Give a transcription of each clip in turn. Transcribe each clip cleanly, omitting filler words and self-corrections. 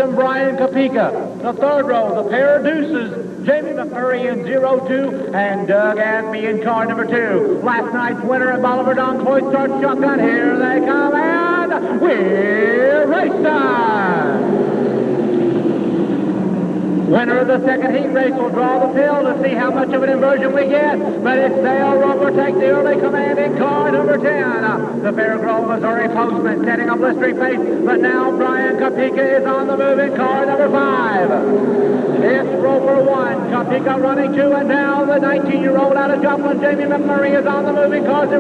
and Brian Kopeka. The third row, the pair of deuces, Jamie McMurray in 02 and Doug Asby in car number 2. Last night's winner at Bolivar Don Cloyd starts shotgun. Here they come, and we're race time. Winner of the second heat race will draw the pill to see how much of an inversion we get. But it's Dale Roper takes the early command in car number 10. The Fairgrove, Missouri postman setting a blistering pace. But now Brian Kopeka is on the move in car number 5. It's Roper 1, Kopeka running 2, and now the 19-year-old out of Joplin, Jamie McMurray, is on the move in car 02.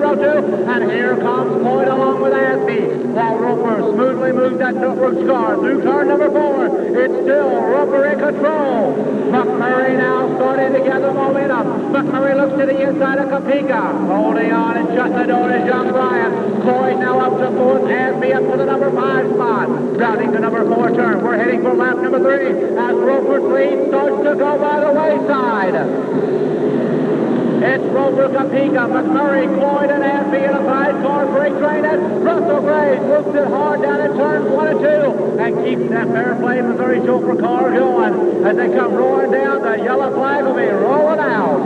And here comes Floyd along with Asby, while Roper smoothly moves that Tiltbrooks car through car number 4. It's still Roper in control. McMurray now starting to gather momentum. McMurray looks to the inside of Kopeka. Holding on and shutting the door is young Brian. Floyd now up to 4th. Asby up to the number 5 spot. Routing the number 4 turn. We're heading for lap number 3 as Roper's lead starts to go by the wayside. It's Roper, Kopeka, McMurray, Floyd, and Asby in a 5-car freight train. And Russell Graves looks it hard down in turns 1 and 2 and keeps that fair play Missouri chauffeur car going. As they come roaring down, the yellow flag will be rolling out.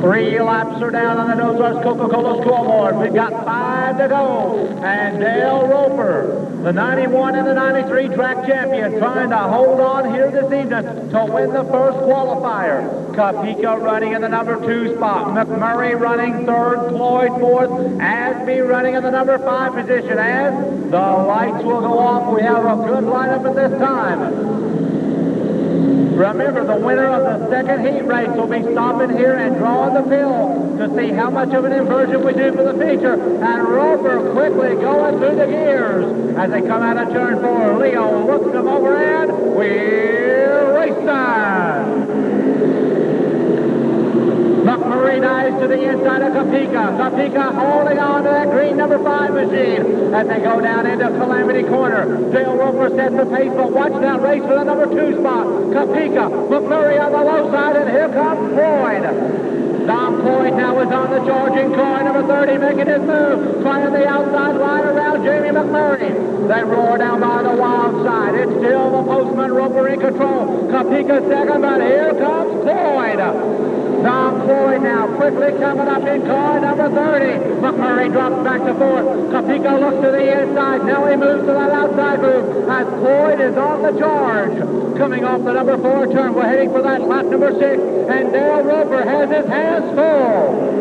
3 laps are down on the Ozarks Coca-Cola scoreboard. We've got 5 to go. And Dale Roper, the 91 and the 93 track champion, trying to hold on here this evening to win the first qualifier. Kopeka running in the number 2 spot. McMurray running 3rd, Floyd 4th. Asby running in the number 5 position. As the lights will go off, we have a good lineup at this time. Remember, the winner of the second heat race will be stopping here and drawing the pill to see how much of an inversion we do for the feature. And Roper quickly going through the gears as they come out of turn 4. Leo looks them over and we're race time. McMurray dives to the inside of Kopeka. Kopeka holding on to that green number 5 machine as they go down into Calamity Corner. Dale Roper sets the pace, but watch that race for the number 2 spot. Kopeka, McMurray on the low side, and here comes Floyd. Tom Floyd now is on the charging car, number 30, making his move, trying the outside line around Jamie McMurray. They roar down by the wild side. It's still the postman, Roper in control. Kopeka second, but here comes Floyd. Tom Floyd now quickly coming up in car number 30. McMurray drops back to 4th. Kopeka looks to the inside. Now he moves to that outside move as Floyd is on the charge. Coming off the number 4 turn, we're heading for that lap number 6. And Dale Roper has his hands full.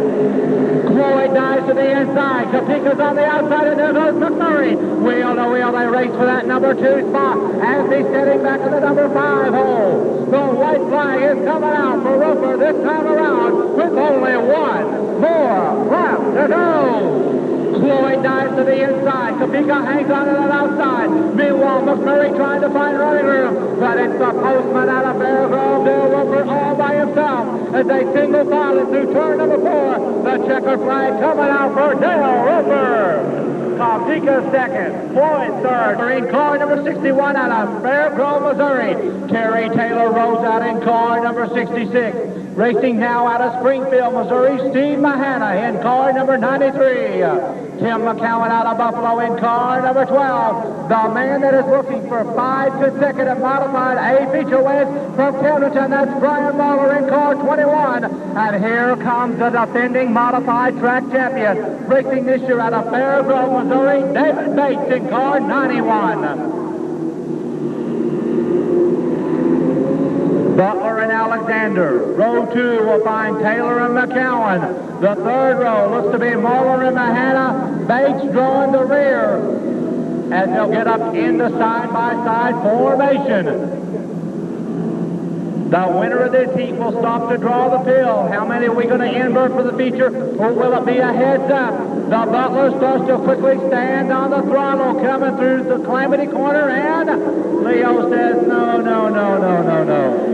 Floyd dives to the inside. Kopeka's on the outside, and there goes McMurray. Wheel to wheel, they race for that number 2 spot as he's setting back to the number 5 hole. The white flag is coming out for Roper this time around with only 1 more lap to go. Floyd dives to the inside. Kopeka hangs on to that outside. Meanwhile, McMurray trying to find running room, but it's the postman out of Fairgrove, Dale Roper, all by himself as they single file it through turn number 4. The checker flag coming out for Dale Roper. Kopeka second, Floyd third. In car number 61 out of Fairgrove, Missouri. Terry Taylor rose out in car number 66. Racing now out of Springfield, Missouri, Steve Mahana in car number 93. Tim McCowan out of Buffalo in car number 12. The man that is looking for 5 consecutive modified A feature wins from Templeton, that's Brian Muller in car 21. And here comes the defending modified track champion. Racing this year out of Fairgrove, Missouri, David Bates in car 91. Butler and Alexander. Row 2 will find Taylor and McCowan. The third row looks to be Muller and Mahana. Bates drawing the rear as they'll get up into side-by-side formation. The winner of this heat will stop to draw the pill. How many are we going to invert for the feature, or will it be a heads up? The Butler starts to quickly stand on the throttle coming through the Calamity Corner, and Leo says no, no, no, no, no, no.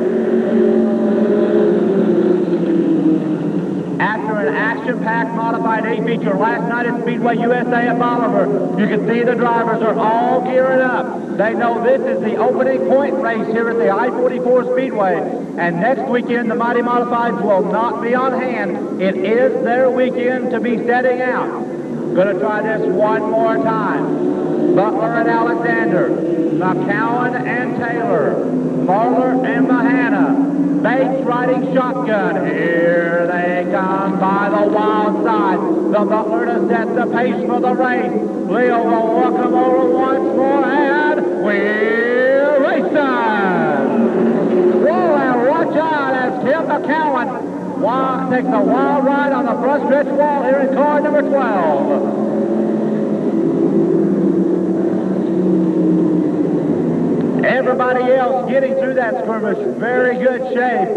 After an action-packed modified A feature last night at Speedway USA at Bolivar, you can see the drivers are all gearing up. They know this is the opening point race here at the I-44 Speedway, and next weekend the Mighty Modifieds will not be on hand. It is their weekend to be setting out. Going to try this one more time. Butler and Alexander, McCowan and Taylor, Marler and Mahana, Bates riding shotgun. Here they come by the wild side. The Butler to set the pace for the race. Leo will walk him over once more, and we're racing. Whoa, and watch out as Tim McCowan takes a wild ride on the front stretch wall here in car number 12. Everybody else getting through that skirmish, very good shape.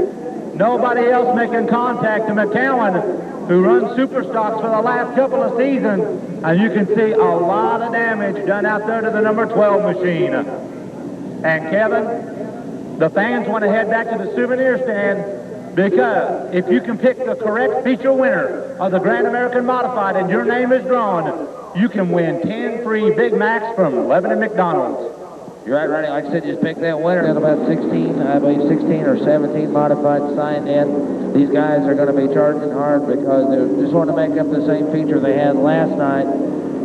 Nobody else making contact. And McCowan, who runs super stocks for the last couple of seasons, and you can see a lot of damage done out there to the number 12 machine. And Kevin, the fans want to head back to the souvenir stand, because if you can pick the correct feature winner of the Grand American Modified and your name is drawn, you can win 10 free Big Macs from Lebanon McDonald's. You're right, Ronnie. Like I said, just pick that winner. Got about 16, I believe 16 or 17 modified signed in. These guys are going to be charging hard because they just want to make up the same feature they had last night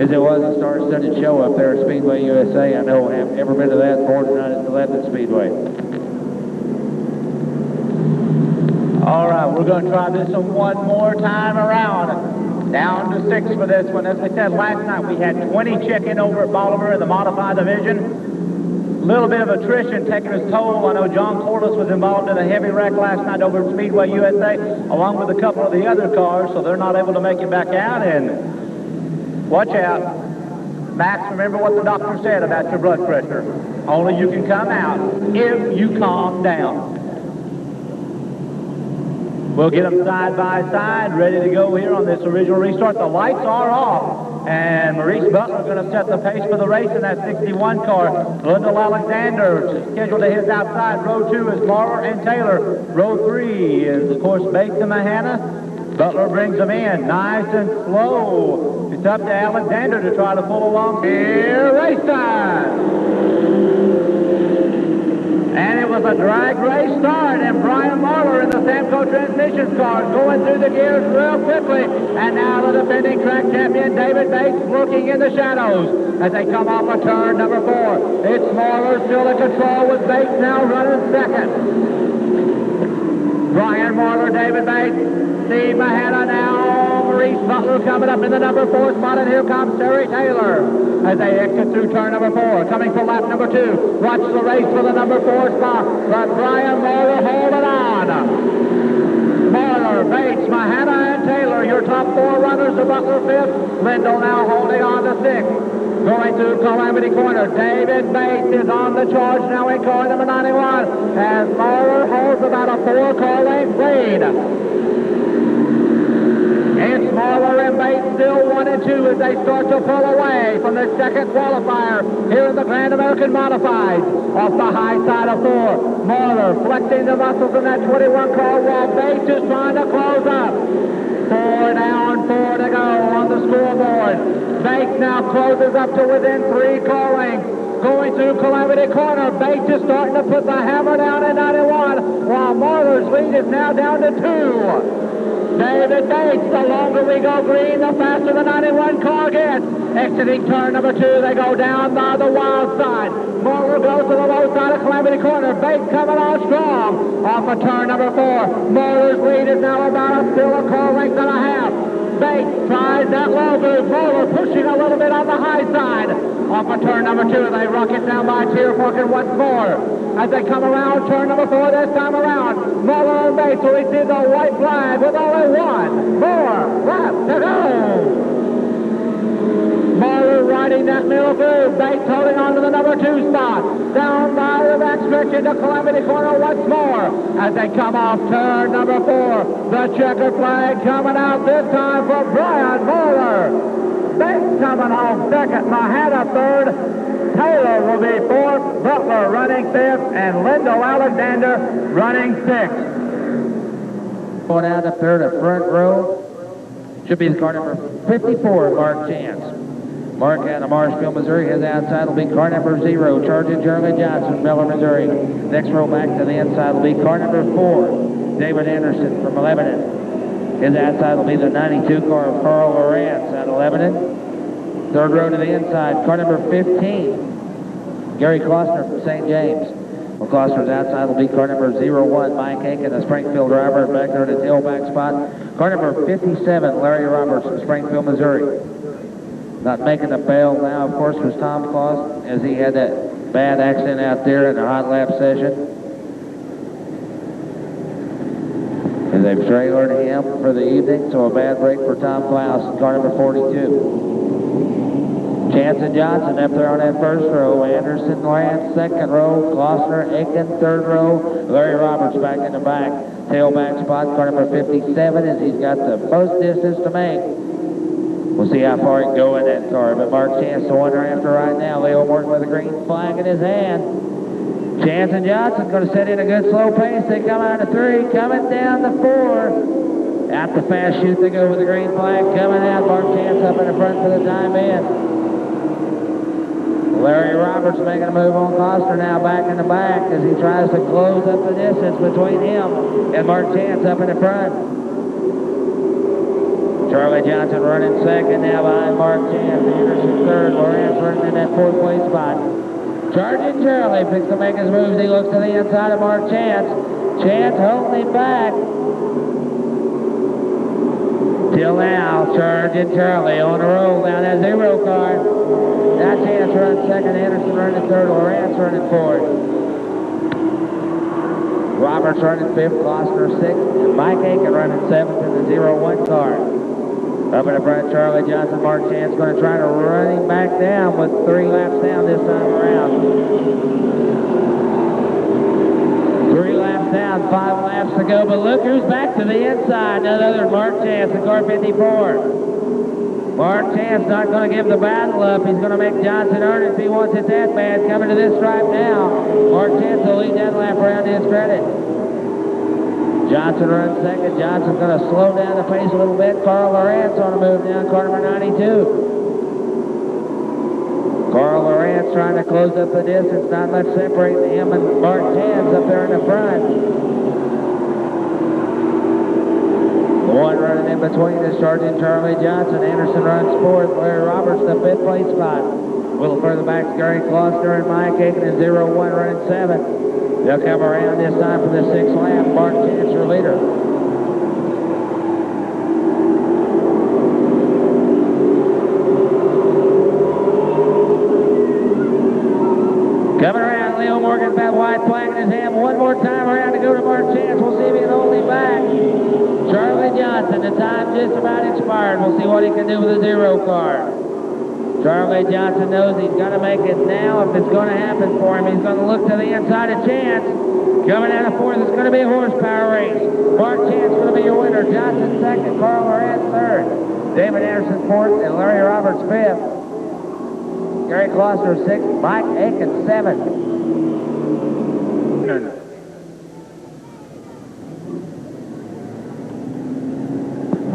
as it was a star-studded show up there at Speedway USA. I know I have ever been to that more than not at the Lebanon Speedway. All right, we're going to try this one more time around. Down to 6 for this one. As I said last night, we had 20 check-in over at Bolivar in the modified division. A little bit of attrition taking its toll. I know John Corliss was involved in a heavy wreck last night over at Speedway USA, along with a couple of the other cars, so they're not able to make it back out. And watch out. Max, remember what the doctor said about your blood pressure. Only you can come out if you calm down. We'll get them side by side, ready to go here on this original restart. The lights are off, and Maurice Butler going to set the pace for the race in that 61 car. Lyndall Alexander scheduled to his outside. Row 2 is Marler and Taylor. Row 3 is, of course, Bates and Mahana. Butler brings them in, nice and slow. It's up to Alexander to try to pull along. Here, race time! And it was a drag race start, and Brian Marler in the Samco Transmissions car going through the gears real quickly. And now the defending track champion, David Bates, looking in the shadows as they come off of turn number 4. It's Marler still in control with Bates now running second. Brian Marler, David Bates, Steve Mahana now, Maurice Butler coming up in the number 4 spot, and here comes Terry Taylor as they exit through turn number 4, coming for lap number 2. Watch the race for the number 4 spot, but Brian Marler holding on. Marler, Bates, Mahana, and Taylor, your top 4 runners. The Butler 5th. Lyndall now holding on to 6th. Going through Calamity Corner, David Bates is on the charge now in car number 91, as Marler holds about a 4-car length lead. It's Marler and Bates still 1 and 2 as they start to pull away from the second qualifier here in the Grand American Modified. Off the high side of 4, Marler flexing the muscles in that 21 car while Bates is trying to close up. 4 down, 4 to go on the scoreboard. Bates now closes up to within 3 car lengths. Going through Calamity Corner, Bates is starting to put the hammer down at 91, while Marler's lead is now down to 2. David Bates, the longer we go green, the faster the 91 car gets. Exiting turn number 2, they go down by the wild side. Marler goes to the low side of Calamity Corner. Bates coming on strong. Off of turn number 4. Marler's lead is now about still a car length and a half. Bates tries that low move. Marler pushing a little bit on the high side. Off of turn number 2, they rocket down by Tier Parker once more. As they come around turn number 4 this time around, Marler and Bates will receive the white flag with only 1 more lap to go. Marler riding that middle groove. Bates holding on to the number 2 spot. Down by the backstretch into Calamity Corner once more. As they come off turn number 4, the checkered flag coming out this time for Brian Marler. Bates coming home second, Mahana third, Taylor will be 4th, Butler running 5th, and Lyndall Alexander running 6th. Going out up there to front row should be the car number 54, Mark Chance. Mark out of Marshfield, Missouri. His outside will be car number 0, Charging Charlie Johnson, Miller, Missouri. Next row back to the inside will be car number 4, David Anderson from Lebanon. His outside will be the 92 car of Carl Lawrence out of Lebanon. Third row to the inside, car number 15. Gary Klossner from St. James. Well, Klossner's outside will be car number 01, Mike Aiken, the Springfield driver, back there in the tailback spot. Car number 57, Larry Roberts from Springfield, Missouri. Not making the bail now, of course, was Tom Kloss, as he had that bad accident out there in the hot lap session. And they've trailered him for the evening, so a bad break for Tom Klaus, car number 42. Chance and Johnson up there on that first row. Anderson, Lance, second row. Klossner, Aiken, third row. Larry Roberts back in the back. Tailback spot, car number 57, as he's got the most distance to make. We'll see how far he can go in that car. But Mark Chance, the one they're after right now. Leo Morgan with a green flag in his hand. Chance and Johnson going to set in a good slow pace. They come out of 3, coming down to 4. Out the fast chute they go with the green flag. Coming out, Mark Chance up in the front for the time in. Larry Roberts making a move on Klossner now back in the back as he tries to close up the distance between him and Mark Chance up in the front. Charlie Johnson running second now behind Mark Chance. Anderson third. Lawrence running in that fourth place spot. Charging Charlie picks to make his moves. He looks to the inside of Mark Chance. Chance holding him back. Till now, Charging Charlie on the roll down that 0 car. Now Chance runs second, Anderson running third, Lawrence running fourth. Roberts running fifth, Klossner sixth, and Mike Aiken running seventh in the 01 car. Up in the front, Charlie Johnson, Mark Chance going to try to run him back down with 3 laps down this time around. 3 laps down, 5 laps to go, but look who's back to the inside. None other than Mark Chance in car 54. Mark Chance not going to give the battle up. He's going to make Johnson earn it if he wants it that bad. Coming to this stripe now. Mark Chance will lead that lap around to his credit. Johnson runs second. Johnson's going to slow down the pace a little bit. Carl Lawrence on a move down, car number 92. Carl Lawrence trying to close up the distance. Not much separating him and Mark Chance up there in the front. The one running in between is Sergeant Charlie Johnson. Anderson runs fourth. Larry Roberts, the 5th place spot. A little further back, Gary Klossner and Mike Aiken in 01 running 7th. They'll come around this time for the 6th lap. Mark Chance, your leader. Coming around, Leo Morgan, that white flag in his hand. One more time around to go to Mark Chance. We'll see if he can hold him back. Charlie Johnson, the time just about expired. We'll see what he can do with the 0 car. Charlie Johnson knows he's got to make it now if it's going to happen for him. He's going to look to the inside of Chance. Coming out of 4th, it's going to be a horsepower race. Mark Chance going to be your winner. Johnson second, Carl Lawrence third. David Anderson 4th, and Larry Roberts 5th. Gary Klossner 6th, Mike Aiken 7th.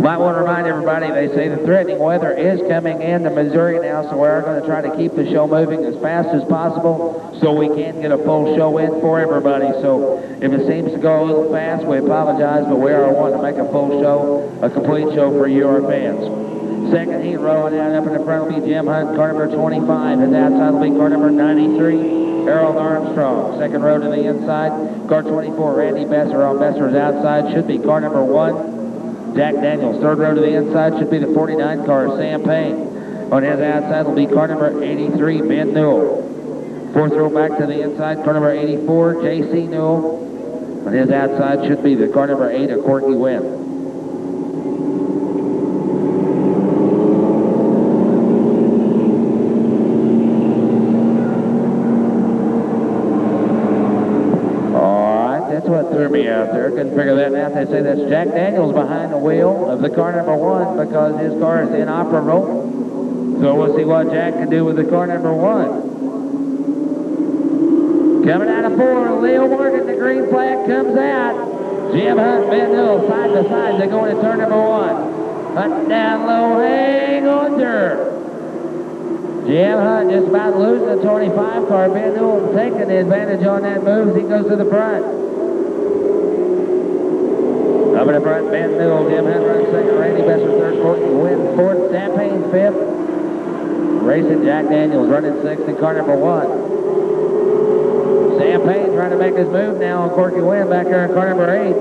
Might want to remind everybody, they say the threatening weather is coming into Missouri now, so we are going to try to keep the show moving as fast as possible so we can get a full show in for everybody. So if it seems to go a little fast, we apologize, but we are wanting to make a full show, a complete show for you, our fans. Second heat rolling out up in the front will be Jim Hunt, car number 25, and outside will be car number 93, Harold Armstrong. Second row to the inside, car 24, Randy Besser. On Besser's outside should be car number 1. Jack Daniels. Third row to the inside should be the 49 car, Sam Payne. On his outside will be car number 83, Ben Newell. Fourth row back to the inside, car number 84, J.C. Newell. On his outside should be the car number 8, a Corky Wynn. That's what threw me out there. Couldn't figure that out. They say that's Jack Daniels behind the wheel of the car number 1 because his car is inoperable. So we'll see what Jack can do with the car number 1. Coming out of 4, Leo Morgan, the green flag comes out. Jim Hunt, Ben Newell, side to side. They go into turn number 1. Hunt down low, hang on there. Jim Hunt just about losing the 25 car. Ben Newell taking the advantage on that move as he goes to the front. Up in the front, Ben Newell, Jim Hunt runs second, Randy Besser third, Corky Wynn fourth, Sam Payne 5th. racing Jack Daniels running sixth in car number 1. Sam Payne trying to make his move now on Corky Wynn back there in car number 8.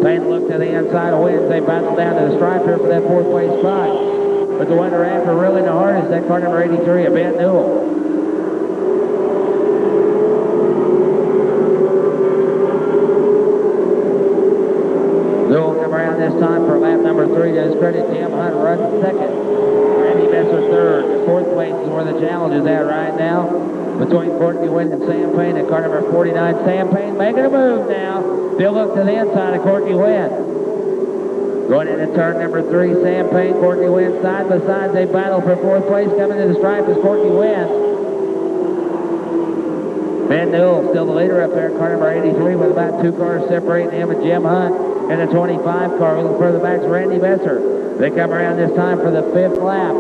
Payne looked to the inside of Wynn. They battled down to the stripe here for that fourth place spot. But the winner after really the hardest, that car number 83, a Ben Newell. Newell come around this time for lap number 3. To his credit, Jim Hunt runs second. Randy Messer third. Fourth place is where the challenge is at right now, between Courtney Wynn and Sam Payne at car number 49. Sam Payne making a move now. They'll look to the inside of Courtney Wynn. Going into turn number 3, Sam Payne, Courtney Wynn side by side. They battle for fourth place. Coming to the stripe is Courtney Wynn. Ben Newell still the leader up there, car number 83, with about 2 cars separating him and Jim Hunt in the 25 car. A little further back is Randy Messer. They come around this time for the 5th lap.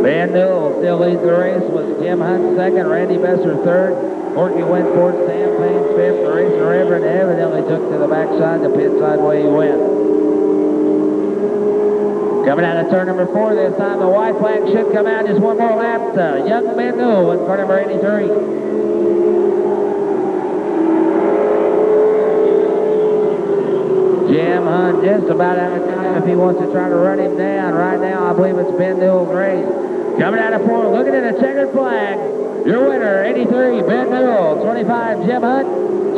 Ben Newell still leads the race with Jim Hunt second, Randy Messer third, Courtney Wynn fourth, Sam Payne fifth. The racer Reverend evidently took to the backside, the pit side way he went. Coming out of turn number 4 this time, the white flag should come out just one more lap. Young Ben Newell in car number 83. Jim Hunt just about out of time if he wants to try to run him down. Right now, I believe it's Ben Newell's race. Coming out of 4, looking at a checkered flag. Your winner, 83, Ben Newell. 25, Jim Hunt.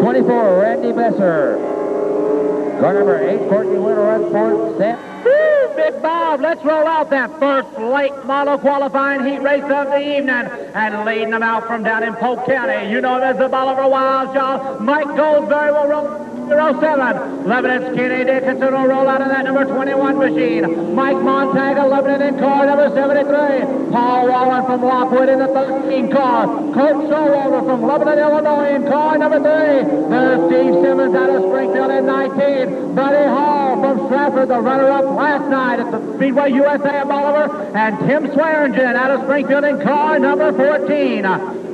24, Randy Messer. Car number 8, Courtney Wynn runs fourth. Big Bob, let's roll out that first late model qualifying heat race of the evening. And leading them out from down in Polk County, you know him as the Bolivar Wild Child. Mike Goldsberry will roll 07. Lebanon Kenny Dickinson will roll out in that number 21 machine. Mike Montag of Lebanon in car number 73. Paul Wallen from Lockwood in the 13 car. Coach Showalter from Lebanon, Illinois in car number 3. There's Steve Simmons out of Springfield in 19. Buddy Hall from Stratford, the runner-up last night at the Speedway USA at Bolivar. And Tim Swearingen out of Springfield in car number 14.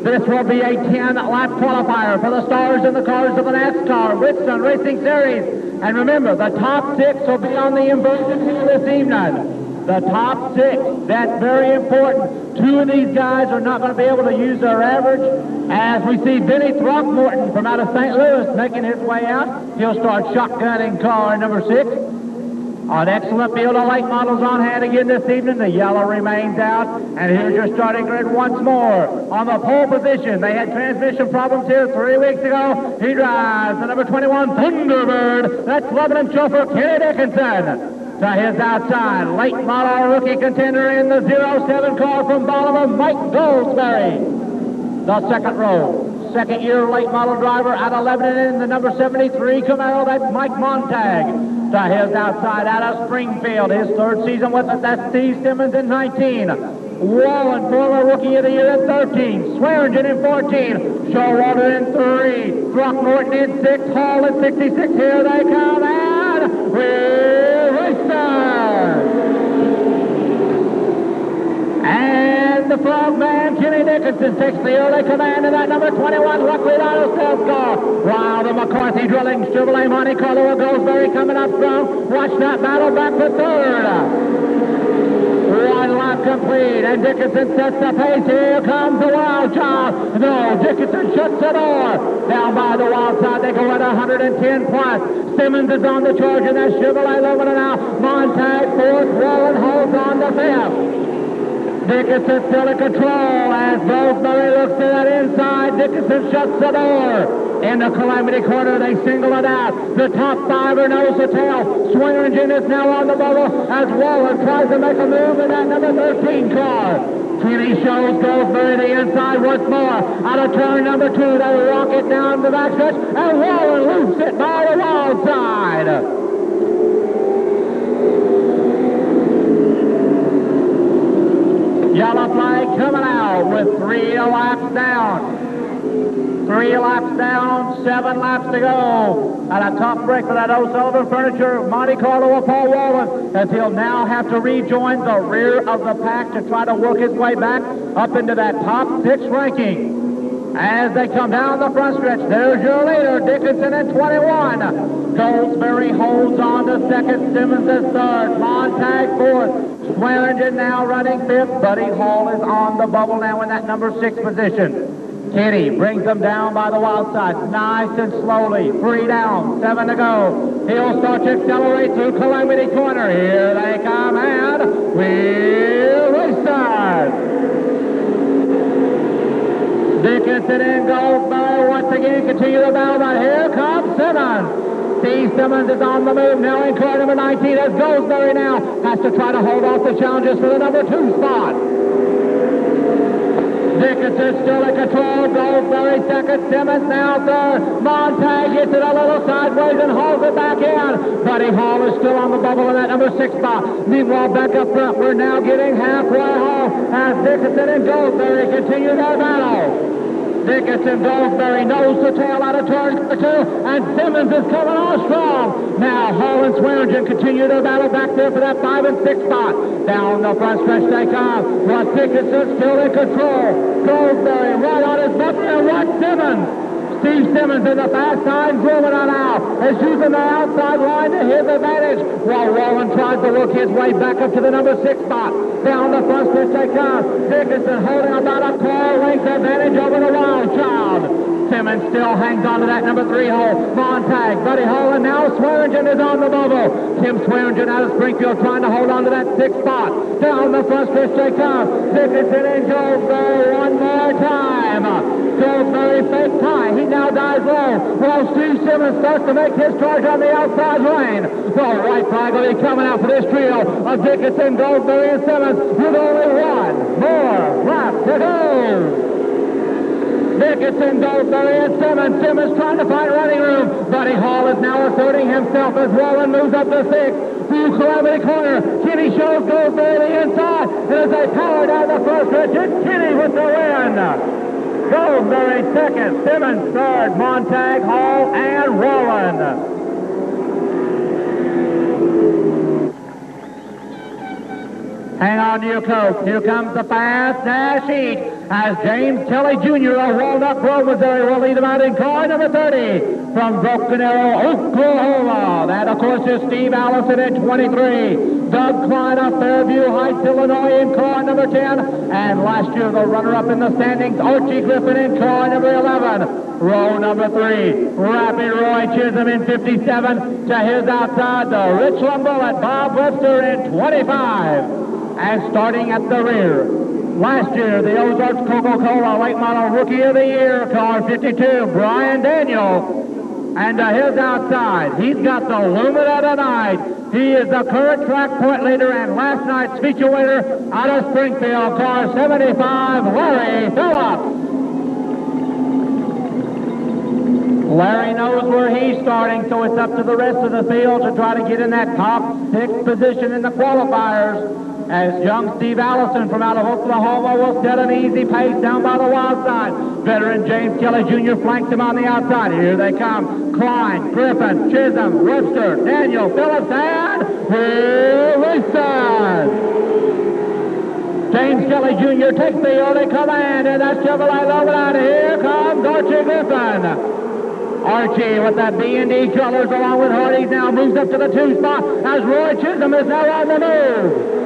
This will be a 10-lap qualifier for the stars in the cars of the NASCAR Whitson Racing Series. And remember, the top 6 will be on the inversion here this evening. The top 6, that's very important. 2 of these guys are not going to be able to use their average. As we see Benny Throckmorton from out of St. Louis making his way out. He'll start shotgunning car number 6. An excellent field of late models on hand again this evening. The yellow remains out. And here's your starting grid once more. On the pole position, they had transmission problems here 3 weeks ago. He drives the number 21 Thunderbird. That's Lebanon chauffeur Kenny Dickinson. To his outside, late model rookie contender in the 07 car from Bolivar, Mike Goldsberry. The second row. Second-year late model driver out of Lebanon in the number 73 Camaro. That's Mike Montag. To his outside, out of Springfield, his 3rd season with us, that's Steve Simmons in 19. Wallen, former Rookie of the Year in 13. Swearingen in 14. Showalter in 3. Throckmorton in 6. Hall in 66. Here they come, and we're racing! And the Frogman, Kenny Dickinson, takes the early command in that number 21 Luckily Auto Sales car. While the McCarthy Drilling Chevrolet Monte Carlo Goldsberry coming up strong. Watch that battle back for 3rd. 1 lap complete, and Dickinson sets the pace. Here comes the Wild Child. No, Dickinson shuts the door. Down by the wild side, they go at 110 plus. Simmons is on the charge in that Chevrolet Lebanon now. Montag 4th, Wallen holds on to 5th. Dickinson still in control as Goldsberry looks to that inside. Dickinson shuts the door. In the Calamity Corner, they single it out. The top 5 are nose to tail. Swearingen is now on the bubble as Wallen tries to make a move in that number 13 car. Kenny shows Goldsberry the inside once more. Out of turn number 2, they rock it down the backstretch, and Wallen loops it by the wild side. Yellow flag coming out with 3 laps down. 3 laps down, 7 laps to go. And a tough break for that O'Sullivan Furniture Monte Carlo of Paul Wallen, as he'll now have to rejoin the rear of the pack to try to work his way back. up into that top 6 ranking. As they come down the front stretch, there's your leader, Dickinson at 21. Goldsberry holds on to second, Simmons is third, Montag fourth, Swearingen now running fifth. Buddy Hall is on the bubble now in that number 6 position. Kenny brings them down by the wild side, nice and slowly, 3 down, 7 to go. He'll start to accelerate through Calamity Corner. Here they come, and we'll restart. Dickinson and Goldsberry once again continue the battle, but here comes Simmons. Steve Simmons is on the move now in car number 19 as Goldsberry now has to try to hold off the challenges for the number 2 spot. Dickinson still in control, Goldsberry second, Simmons now third. Montag gets it a little sideways and hauls it back in. Buddy Hall is still on the bubble in that number 6 spot. Meanwhile, back up front, we're now getting halfway home as Dickinson and Goldsberry continue their battle. Dickinson, Goldsberry nose to tail out of turn 2, and Simmons is coming on strong. Now Hall and Swearingen continue their battle back there for that 5 and 6 spot. Down the front stretch they come. But Dickinson still in control. Goldsberry right on his button, and watch Simmons. Steve Simmons in the fast side, grooming on out, is using the outside line to his advantage, while Wallen tries to work his way back up to the number 6 spot. Down the front stretch they come. Dickinson holding about a car length advantage over the Wild Child. Simmons still hangs on to that number 3 hole. Montag, Buddy Hall, and now Swearingen is on the bubble. Tim Swearingen out of Springfield trying to hold on to that 6th spot. Down the front stretch they come. Dickinson and Goldsberry one more time. Goldsberry fake tie. He now dives low. While Steve Simmons starts to make his charge on the outside lane. The right flag will be coming out for this trio of Dickinson, Goldsberry, and Simmons with only one more lap to go. Dickinson, Goldsberry, and Simmons. Simmons trying to find running room. Buddy Hall is now asserting himself as Wallen moves up to 6th. Through Calamity Corner, Kenny shows Goldsberry the inside. And as they power down the first stretch, it's Kenny with the win. Goldsberry second, Simmons third, Montag, Hall, and Wallen. Hang on to your coat. Here comes the fast dash heat as James Kelly Jr. of Walnut Grove, Missouri will lead them out in car number 30 from Broken Arrow, Oklahoma. That, of course, is Steve Allison at 23. Doug Klein of Fairview Heights, Illinois in car number 10. And last year, the runner-up in the standings, Archie Griffin in car number 11. Row number 3, Rapid Roy Chisholm in 57. To his outside, the Richland Bullet, Bob Webster in 25. And starting at the rear, last year, the Ozarks Coca-Cola Late Model Rookie of the Year, car 52, Brian Daniel. And to his outside, he's got the Lumina tonight. He is the current track point leader and last night's feature winner out of Springfield, car 75, Larry Phillips. Larry knows where he's starting, so it's up to the rest of the field to try to get in that top 6 position in the qualifiers. As young Steve Allison from out of Oklahoma will set an easy pace down by the wild side. Veteran James Kelly Jr. flanks him on the outside. Here they come. Klein, Griffin, Chisholm, Webster, Daniel, Phillips, and restart. James Kelly Jr. takes the early command, and that's Chevrolet Lumina. Here comes Archie Griffin. Archie with that B&D colors along with Hardy's now moves up to the 2 spot as Roy Chisholm is now on the move.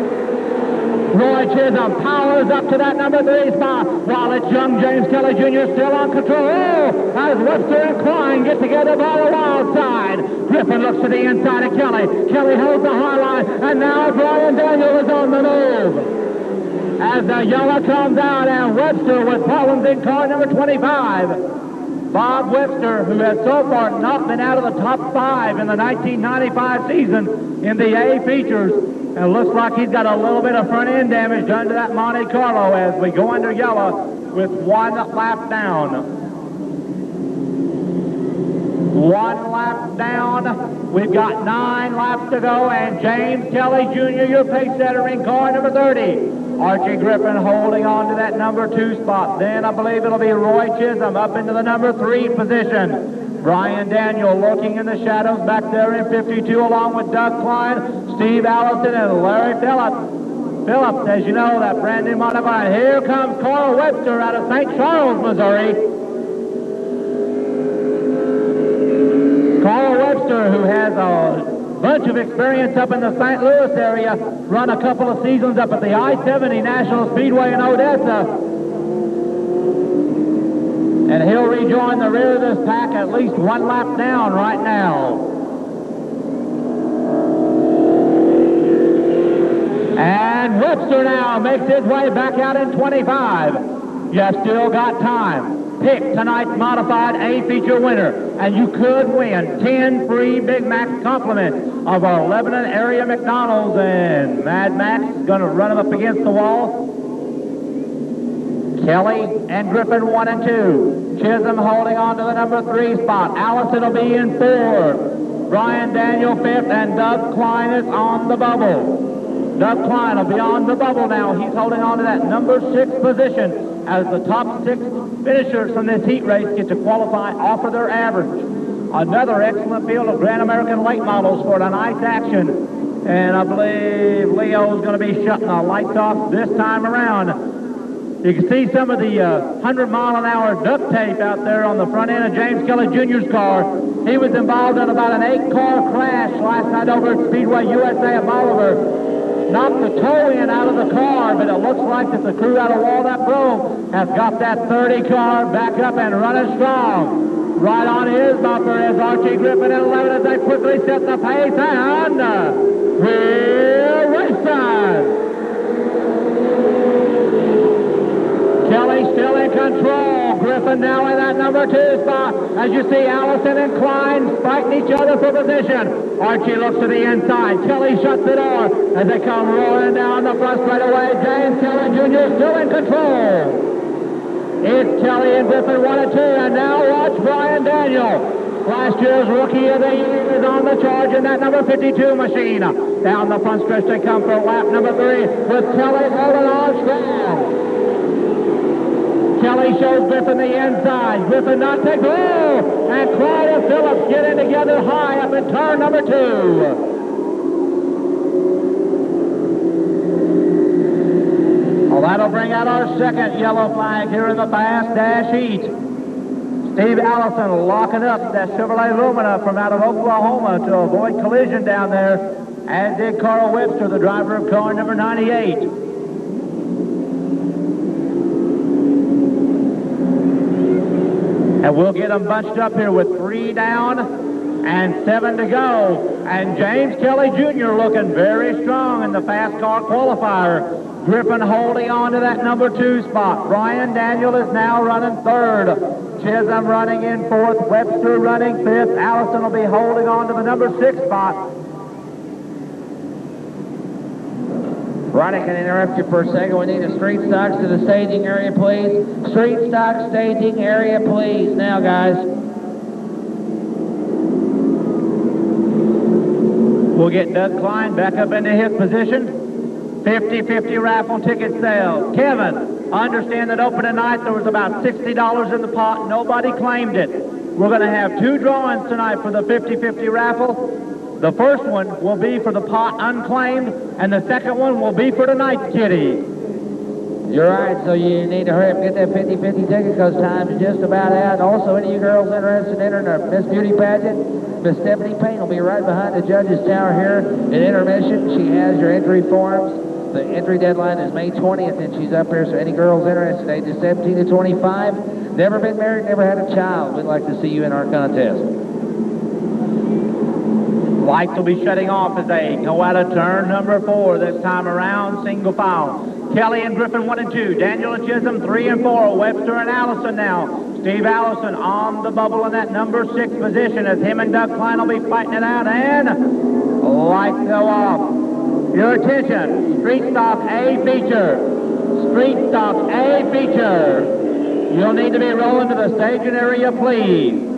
Roy Chisholm powers up to that number 3 spot while it's young James Kelly Jr. still on control. As Webster and Klein get together by the wild side. Griffin looks to the inside of Kelly. Kelly holds the high line, and now Brian Daniel is on the move. As the yellow comes out, and Webster with Collins in car number 25. Bob Webster, who has so far not been out of the top 5 in the 1995 season in the A features. And it looks like he's got a little bit of front end damage done to that Monte Carlo as we go under yellow with 1 lap down. 1 lap down. We've got 9 laps to go, and James Kelly Jr., your pace setter in car number 30. Archie Griffin holding on to that number 2 spot. Then I believe it'll be Roy Chisholm up into the number 3 position. Brian Daniel lurking in the shadows back there in 52 along with Doug Klein, Steve Allison, and Larry Phillips. Phillips, as you know, that brand new modified. Here comes Carl Webster out of St. Charles, Missouri. Carl Webster, who has a bunch of experience up in the St. Louis area, run a couple of seasons up at the I-70 National Speedway in Odessa. And he'll rejoin the rear of this pack at least one lap down right now. And Webster now makes his way back out in 25. You've still got time. Pick tonight's modified A-feature winner, and you could win 10 free Big Mac compliments of our Lebanon area McDonald's. And Mad Max is going to run him up against the wall. Kelly and Griffin 1 and 2. Chisholm holding on to the number 3 spot. Allison will be in 4. Brian Daniel 5th, and Doug Klein is on the bubble. Doug Klein will be on the bubble now. He's holding on to that number 6 position as the top 6 finishers from this heat race get to qualify off of their average. Another excellent field of Grand American late models for tonight's action. And I believe Leo's going to be shutting the lights off this time around. You can see some of the 100-mile-an-hour duct tape out there on the front end of James Kelly Jr.'s car. He was involved in about an 8-car crash last night over at Speedway USA at Bolivar. Knocked the toe in out of the car, but it looks like that the crew out of Walnut Grove has got that 30 car back up and running strong. Right on his bumper is Archie Griffin at 11 as they quickly set the pace, and we're racing. Kelly still in control. Griffin now in that number 2 spot. As you see, Allison and Klein fighting each other for position. Archie looks to the inside. Kelly shuts the door as they come roaring down the front straightaway. James Kelly Jr. still in control. It's Kelly and Griffin 1 and 2, and now watch Brian Daniel. Last year's Rookie of the Year is on the charge in that number 52 machine. Down the front stretch they come for lap number 3 with Kelly holding on strong. Kelly shows Griffin the inside. Griffin not take low. And Clyde and Phillips get in together high up in turn number 2. Well, that'll bring out our second yellow flag here in the fast dash heat. Steve Allison locking up that Chevrolet Lumina from out of Oklahoma to avoid collision down there, as did Carl Webster, the driver of car number 98. And we'll get them bunched up here with 3 down and 7 to go. And James Kelly Jr. looking very strong in the fast car qualifier. Griffin holding on to that number 2 spot. Brian Daniel is now running 3rd. Chisholm running in 4th. Webster running 5th. Allison will be holding on to the number 6 spot. Ronnie, can I interrupt you for a second? We need a street stocks to the staging area, please. Street stock staging area, please. Now, guys. We'll get Doug Klein back up into his position. 50-50 raffle ticket sales. Kevin, I understand that opening night there was about $60 in the pot. Nobody claimed it. We're going to have 2 drawings tonight for the 50-50 raffle. The first one will be for the pot unclaimed, and the second one will be for tonight's kitty. You're right, so you need to hurry up and get that 50-50 ticket because time's just about out. Also, any of you girls interested in entering a Miss Beauty pageant, Miss Stephanie Payne will be right behind the judges' tower here at Intermission. She has your entry forms. The entry deadline is May 20th, and she's up here, so any girls interested, ages 17 to 25, never been married, never had a child, we'd like to see you in our contest. Lights will be shutting off as they go out of turn number 4 this time around, single file. Kelly and Griffin 1 and 2. Daniel and Chisholm 3 and 4. Webster and Allison now. Steve Allison on the bubble in that number 6 position as him and Doug Klein will be fighting it out, and lights go off. Your attention, Street Stock A feature. Street Stock A feature. You'll need to be rolling to the staging area, please.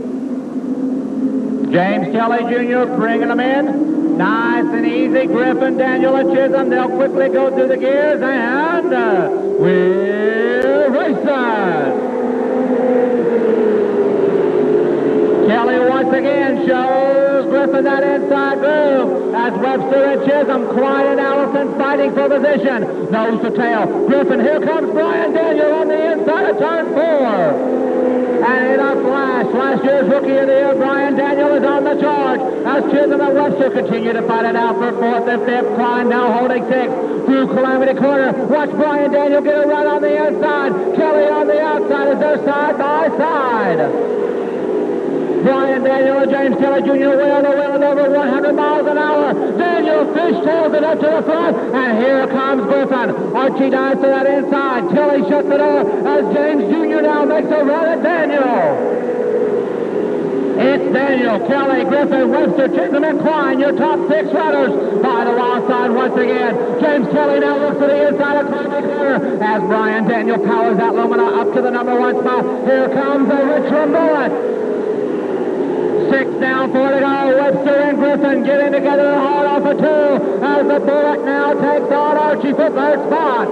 James Kelly Jr. bringing them in. Nice and easy. Griffin, Daniel, and Chisholm. They'll quickly go through the gears, and we're racing. Kelly once again shows Griffin in that inside groove as Webster and Chisholm, Klein and Allison fighting for position. Nose to tail. Griffin, here comes Brian Daniel on the inside of turn 4. And in a flash, last year's Rookie of the Year, Brian Daniel, is on the charge as Chisholm and Webster continue to fight it out for 4th and 5th. Klein now holding 6th through Calamity Corner. Watch Brian Daniel get a run on the inside. Kelly on the outside as they're side by side. Brian Daniel and James Kelly Jr. way on the wheel at over 100 miles an hour. Daniel fishtails it up to the front, and here comes Griffin. Archie dives to that inside. Kelly shuts the door as James Jr. now makes a run at Daniel. It's Daniel, Kelly, Griffin, Webster, Chisholm, and Klein, your top 6 runners by the wild side once again. James Kelly now looks to the inside of Calamity Corner as Brian Daniel powers that Lumina up to the number 1 spot. Here comes the Richmond Bullet. 6 down, 4 to go. Webster and Griffin getting together hard off of 2 as the Bullet now takes on Archie for 3rd spot.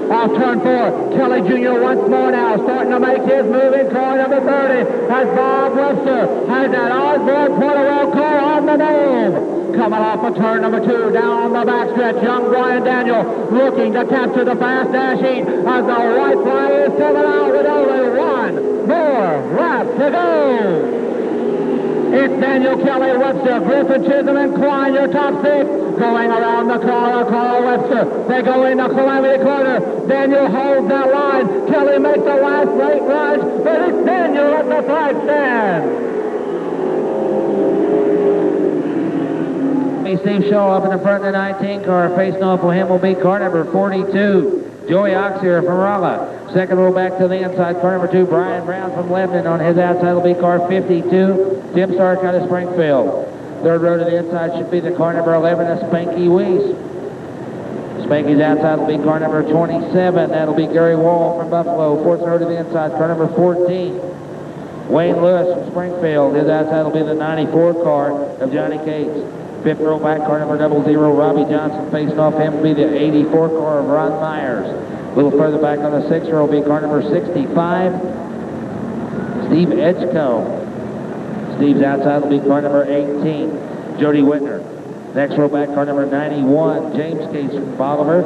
Off turn 4, Kelly Jr. once more now, starting to make his move in car number 30 as Bob Webster has that Osborne Porterwell car on the nose. Coming off of turn number 2, down the backstretch, young Brian Daniel looking to capture the fast dash heat as the white flag is coming out with only 1 more lap to go. It's Daniel, Kelly, Webster, Griffin, Chisholm, and Klein, your top 6. Going around the corner, Carl Webster. They go into Calamity Corner. Daniel holds that line. Kelly makes the last late rush, but it's Daniel at the flag stand. Steve Shaw up in the front of the 19 car. Facing off with him will be car number 42. Joey Oxier from Rolla. Second row back to the inside, car number 2, Brian Brown from Lebanon. On his outside will be car 52, Tim Stark out of Springfield. Third row to the inside should be the car number 11, Spanky Weiss. Spanky's outside will be car number 27. That'll be Gary Wall from Buffalo. Fourth row to the inside, car number 14, Wayne Lewis from Springfield. His outside will be the 94 car of Johnny Cates. Fifth row back, car number 00, Robbie Johnson. Facing off him will be the 84 car of Ron Myers. A little further back on the 6th row will be car number 65, Steve Edgecombe. Steve's outside will be car number 18, Jody Whitner. Next row back, car number 91, James Case from Bolivar.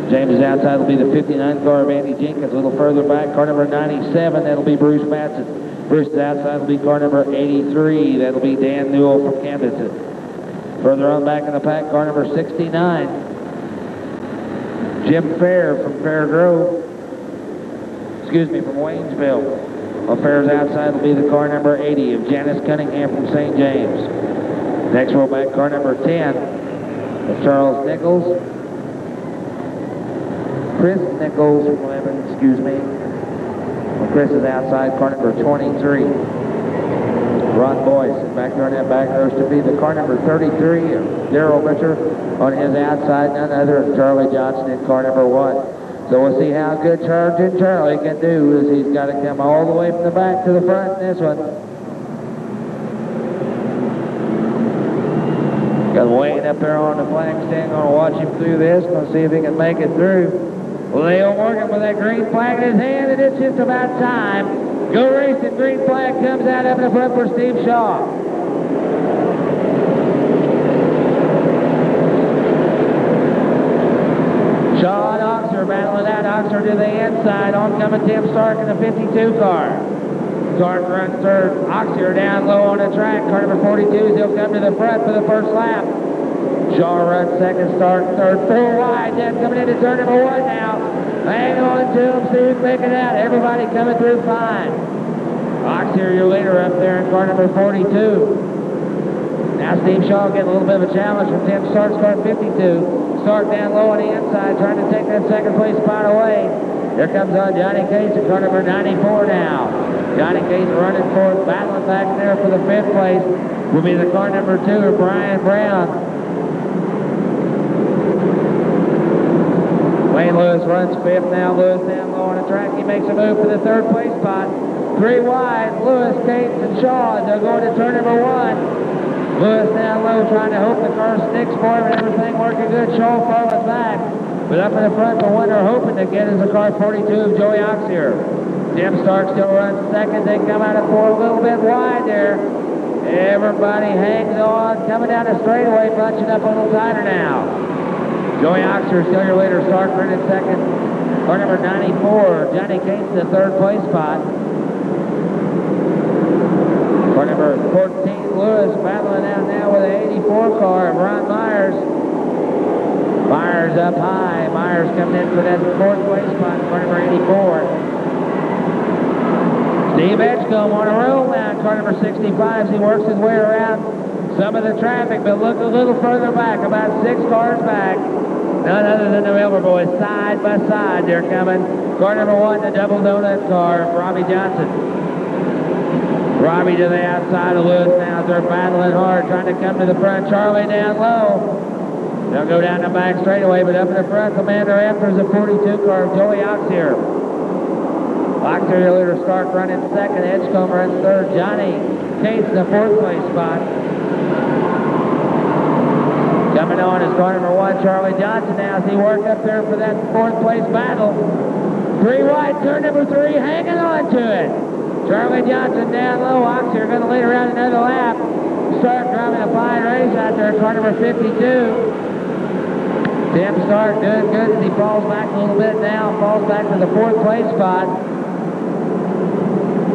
James' outside will be the 59 car of Andy Jenkins. A little further back, car number 97, that'll be Bruce Matson. Bruce's outside will be car number 83, that'll be Dan Newell from Camden. Further on back in the pack, car number 69, Jim Fair from Fair Grove. From Waynesville. On Fair's outside will be the car number 80 of Janice Cunningham from St. James. Next row back, car number 10 of Charles Nichols. Chris Nichols from Lebanon, On Chris's outside, car number 23. Ron Boyce. And back there on that back row should be the car number 33 of Darrell Mitchell. On his outside, none other than Charlie Johnson in car number 1. So we'll see how good Charging Charlie can do as he's got to come all the way from the back to the front in this one. Got Wayne up there on the flag stand. Going to watch him through this. Going to see if he can make it through. Leo Morgan with that green flag in his hand, and it's just about time. Go Racing, green flag comes out up in the front for Steve Shaw. Shaw and Oxer battling out. Oxer to the inside. Oncoming Tim Stark in the 52 car. Stark runs third. Oxer down low on the track. Car number 42. He'll come to the front for the first lap. Shaw runs second. Stark third. 4 wide. Then coming into turn number 1 now. Hang on to him. See who's making it out. Everybody coming through fine. Oxer, your leader up there in car number 42. Now Steve Shaw getting a little bit of a challenge from Tim Stark's car 52. Stark down low on the inside, trying to take that second place spot away. Here comes on Johnny Case in car number 94 now. Johnny Case running forward, battling back there for the 5th place. Will be the car number 2 of Brian Brown. Wayne Lewis runs 5th now. Lewis down low on the track. He makes a move for the 3rd place spot. 3 wide. Lewis, Cates, and Shaw. They're going to turn number 1. Lewis down low, trying to hope the car sticks for him and everything working good. Shaw falling back. But up in the front, the one they're hoping to get is the car 42 of Joey Oxier. Jim Stark still runs second. They come out of 4 a little bit wide there. Everybody hangs on, coming down the straightaway, bunching up a little tighter now. Joey Oxer, still your leader, Stark running second. Car number 94, Johnny Cates, the third place spot. Car number 14, Lewis, battling out now with an 84 car, Ron Myers. Myers up high. Myers coming in for that fourth place spot, car number 84. Steve Edgecombe on a roll now, car number 65, as he works his way around some of the traffic, but look a little further back, about 6 cars back. None other than the Wilbur boys, side by side, they're coming. Car number 1, the double donut car, Robbie Johnson. Robbie to the outside of Lewis now. They're battling hard, trying to come to the front. Charlie down low. They'll go down the back straightaway, but up in the front, Commander F is a 42 car, Joey Oxier. Oxier, your leader, Stark running second. Edgecombe runs third. Johnny Cates, the fourth place spot. Coming on is car number 1, Charlie Johnson now, as he works up there for that fourth place battle. 3 wide, turn number 3, hanging on to it. Charlie Johnson down low. Oxier going to lead around another lap. Stark driving a fine race out there, car number 52. Tim Stark doing good as he falls back a little bit now, falls back to the fourth place spot.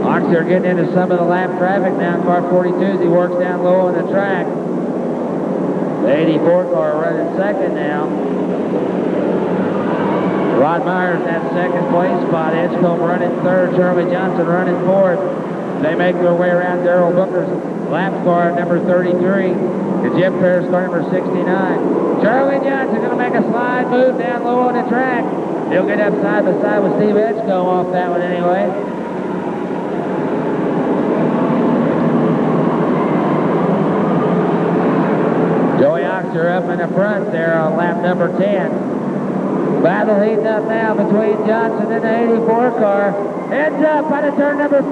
Oxier getting into some of the lap traffic now, car 42 as he works down low on the track. The 84 car running second now. Rod Myers in that second place spot. Edgecombe running third. Charlie Johnson running fourth. They make their way around Darrell Booker's lap car number 33. The Jim Paris car number 69. Charlie Johnson going to make a slide move down low on the track. He'll get up side by side with Steve Edgecombe off that one anyway. Joey Oxer up in the front there on lap number 10. Battle heating up now between Johnson and the 84 car. Heads up out of turn number 4.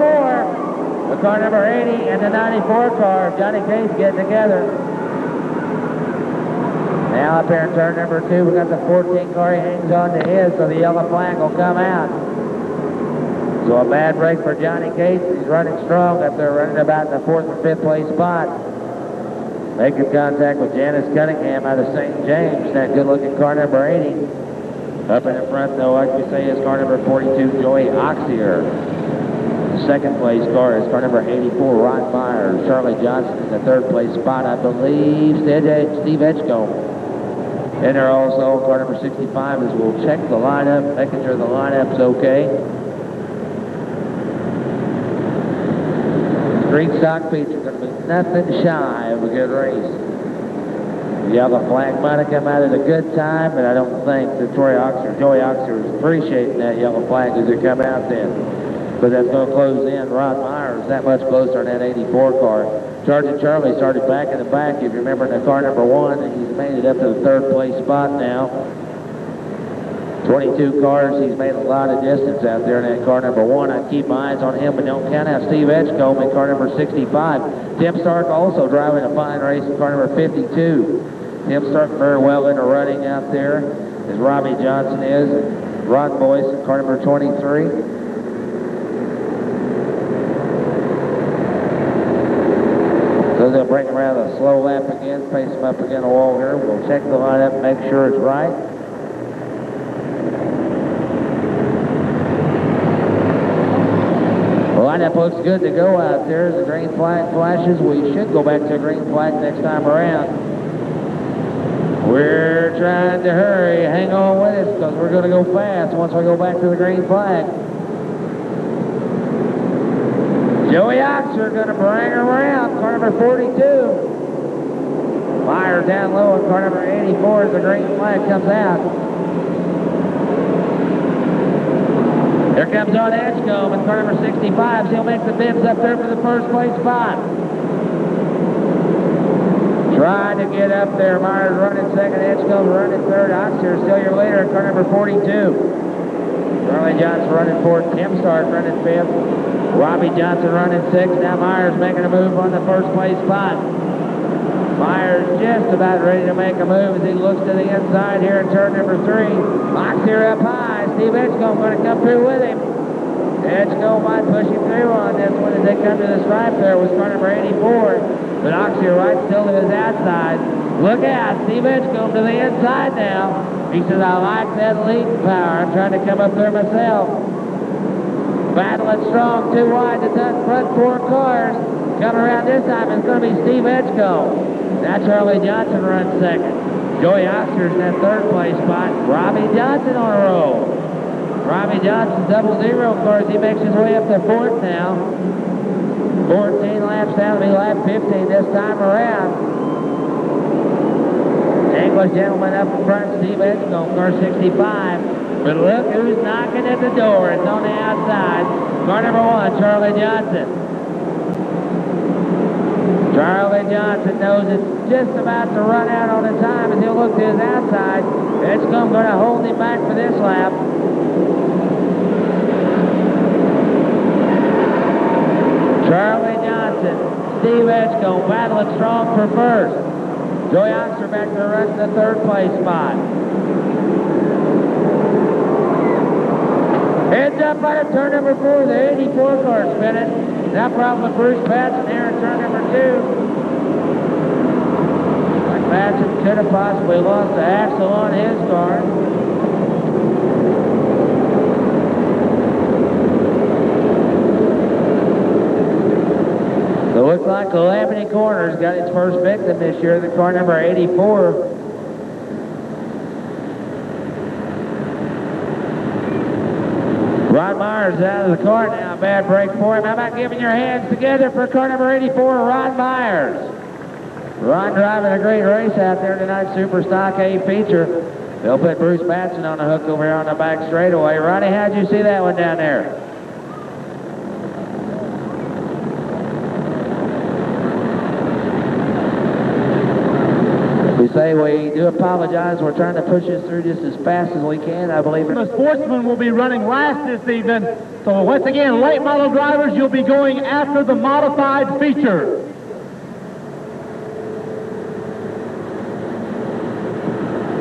The car number 80 and the 94 car. Johnny Cates getting together. Now up here in turn number 2, we got the 14 car. He hangs on to his, so the yellow flag will come out. So a bad break for Johnny Cates. He's running strong up there, running about in the 4th and 5th place spot. Making contact with Janice Cunningham out of St. James. That good-looking car number 80. Up in the front, though, like we say, is car number 42, Joey Oxier. The second place car is car number 84, Ron Myers. Charlie Johnson in the third place spot, I believe, Steve Edgecombe. And there also, car number 65, as we'll check the lineup, making sure the lineup's okay. Street stock feature going to be nothing shy of a good race. The yellow flag might have come out at a good time, but I don't think that Joey Oxier is appreciating that yellow flag as it come out then. But that's going to close in. Ron Myers that much closer on that 84 car. Sergeant Charlie started back in the back, if you remember, in the car number 1, and he's made it up to the 3rd place spot now. 22 cars, he's made a lot of distance out there in that car number 1. I'd keep my eyes on him, but don't count out Steve Edgecombe in car number 65. Tim Stark also driving a fine race in car number 52. Tim Stark very well in the running out there, as Robbie Johnson is. Ron Boyce in car number 23. So they'll bring him around a slow lap again, pace him up against the wall here. We'll check the lineup, make sure it's right. The lineup looks good to go out there. As the green flag flashes, we should go back to a green flag next time around. We're trying to hurry. Hang on with us because we're going to go fast once we go back to the green flag. Joey Oxer going to bring her around, car number 42. Myers down low in car number 84 as the green flag comes out. Here comes on Edgecombe in car number 65. He'll make the bibs up there for the 1st place spot. Trying to get up there. Myers running 2nd, Edgecombe running 3rd. Oxier still your leader in car number 42. Charlie Johnson running 4th. Tim Stark running 5th. Robbie Johnson running 6th. Now Myers making a move on the 1st place spot. Myers just about ready to make a move as he looks to the inside here in turn number 3. Oxier up high. Steve Edgecombe going to come through with him. Edgecombe might push him through on this one as they come to the stripe there with car number 84. But Oxy right still to his outside. Look out, Steve Edgecombe to the inside now. He says, I like that leading power. I'm trying to come up there myself. Battling strong, too wide to touch front four cars. Coming around this time, it's going to be Steve Edgecombe. Now Charlie Johnson runs second. Joey Oxter's in that third place spot. Robbie Johnson on a roll. Robbie Johnson 00 cars. He makes his way up to fourth now. 14 laps down to be lap 15 this time around. English gentleman up in front, Steve Edgecombe, car 65. But look who's knocking at the door. It's on the outside. Car number 1, Charlie Johnson. Charlie Johnson knows it's just about to run out on the time as he'll look to his outside. Edgecombe going to hold him back for this lap. Charlie Johnson, Steve Edgecombe battling strong for first. Joey Oxter back to the rest of the third place spot. Heads up out of turn number 4, the 84 car spinning. Now problem with Bruce Patson here in turn number 2. Patson could have possibly lost the axle on his car. So it looks like Calamity Corner's got its first victim this year, the car number 84. Ron Myers out of the car now. Bad break for him. How about giving your hands together for car number 84, Ron Myers? Ron driving a great race out there tonight, Super Stock A feature. They'll put Bruce Batson on the hook over here on the back straightaway. Ronnie, how'd you see that one down there? We say we do apologize. We're trying to push this through just as fast as we can, I believe. The Sportsman will be running last this evening. So once again, late model drivers, you'll be going after the modified feature.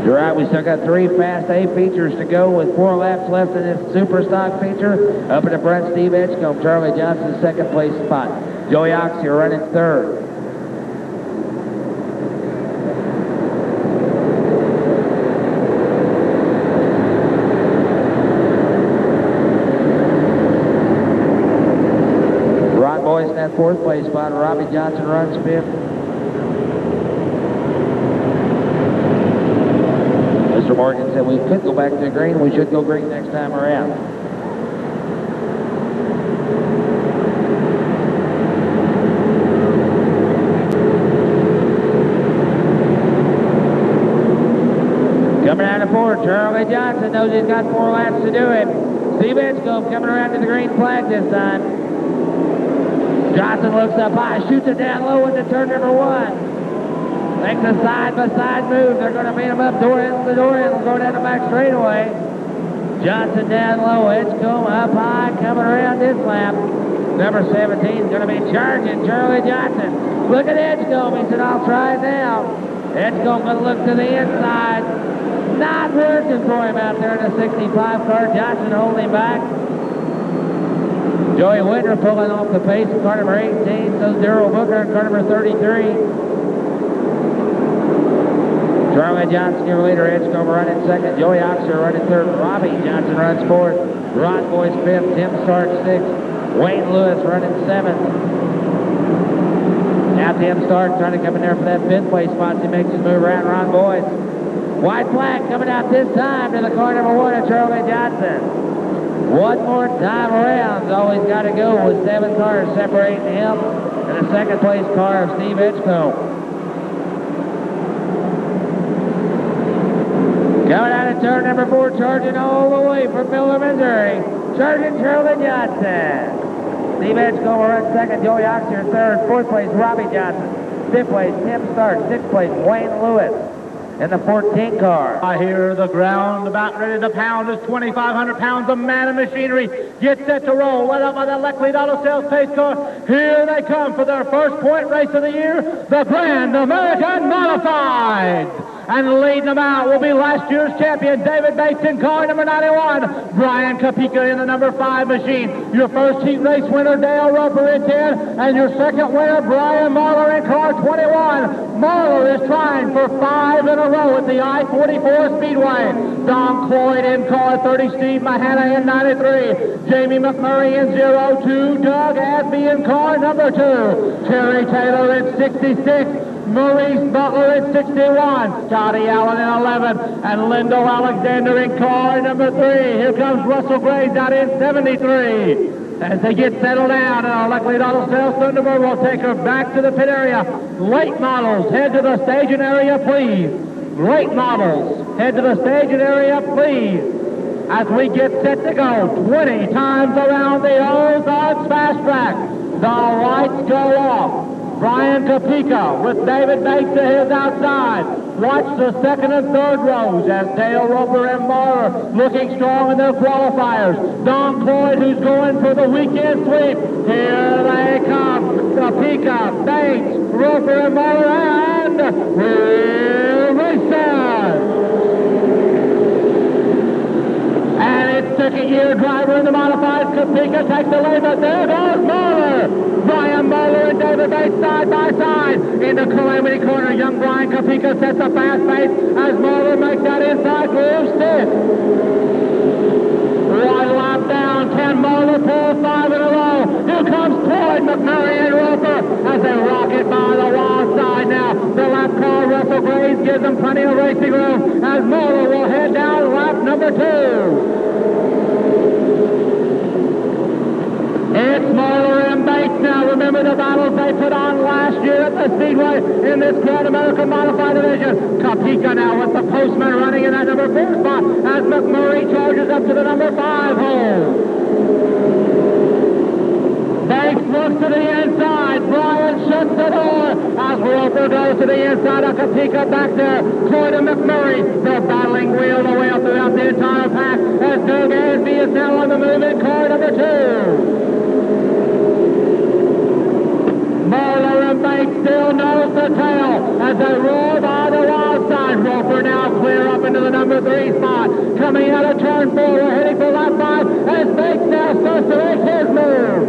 You're right, we still got 3 Fast A features to go with 4 laps left in this Super Stock feature. Up in the front, Steve Edgecombe, Charlie Johnson, second place spot. Joey Oxy running third. Ron Boyce in that fourth place spot. Robbie Johnson runs fifth. Mr. Morgan said we could go back to green. We should go green next time around. Coming out of 4, Charlie Johnson knows he's got 4 laps to do it. Steve Edgecombe coming around to the green flag this time. Johnson looks up high, shoots it down low into turn number 1. Makes a side-by-side move. They're going to meet him up door end to door end. Will go down the back straightaway. Johnson down low. Edgecombe up high. Coming around this lap. Number 17 is going to be charging Charlie Johnson. Look at Edgecombe. He said, I'll try it now. Edgecombe going to look to the inside. Not working for him out there in the 65 car. Johnson holding him back. Joey Winter pulling off the pace of car number 18. So Darrell Booker in car number 33. Charlie Johnson, your leader, Edgecombe running second. Joey Oxer running third. Robbie Johnson runs fourth. Ron Boyce fifth. Tim Stark sixth. Wayne Lewis running seventh. Now Tim Stark trying to come in there for that fifth place spot as he makes his move around Ron Boyce. White flag coming out this time to the car number 1 of Charlie Johnson. One more time around. All he's got to go with 7 cars separating him and the second place car of Steve Edgecombe. Coming out of turn number 4, charging all the way from Miller, Missouri. Charging Charlie Johnson. Steve Edgecombe will run second. Joey Oxer third. Fourth place, Robbie Johnson. Fifth place, Tim Stark. Sixth place, Wayne Lewis in the 14 car. I hear the ground about ready to pound as 2,500 pounds of man and machinery get set to roll. Led up by the Leclerc Auto Sales pace car. Here they come for their first point race of the year, the Grand American Modified. And leading them out will be last year's champion, David Bates, in car number 91. Brian Kapika in the number 5 machine. Your first heat race winner, Dale Roper, in 10. And your second winner, Brian Marler, in car 21. Marler is trying for 5 in a row at the I-44 Speedway. Don Cloyd in car 30, Steve Mahana in 93. Jamie McMurray in 02. Doug Asby in car number 2. Terry Taylor in 66. Maurice Butler in 61, Scotty Allen in 11, and Lindo Alexander in car number 3. Here comes Russell Graves out in 73. As they get settled down, luckily Donald Sales Thunderbird will take her back to the pit area. Late models, head to the staging area, please. Late models, head to the staging area, please. As we get set to go, 20 times around the Ozarks fast track. The lights go off. Brian Kapika with David Bates to his outside. Watch the second and third rows as Dale Roper and Marler looking strong in their qualifiers. Don Cloyd, who's going for the weekend sweep. Here they come. Kapika, Bates, Roper and Marler, and we're racing. And it's second-year driver in the modified. Kapika takes the lead, but there goes Marler. Brian Marler and David Bates side by side. Into Calamity Corner, young Brian Kapika sets a fast pace as Marler makes that inside groove stick. One lap down, can Marler pull 5 in a row? Here comes Cloyd, McMurray, and Roper as they rock it by the wall side now. The lap car, Russell Graves, gives them plenty of racing room as Marler will head down lap number 2. It's Marler and Bates now. Remember the battles they put on last year at the Speedway in this Grand American Modified Division. Kapika now with the postman running in that number 4 spot as McMurray charges up to the number 5 hole. Bates looks to the inside. Brian shuts the door as Roper goes to the inside of Kapika back there. Cloyd and McMurray, they're battling wheel to wheel throughout the entire pack as Doug Asby is now on the move in car number 2. Marler and Bates still nose the tail as they roll by the wild side. Roper now clear up into the number 3 spot. Coming out of turn 4, we're heading for lap 5 as Bates now starts to make his move.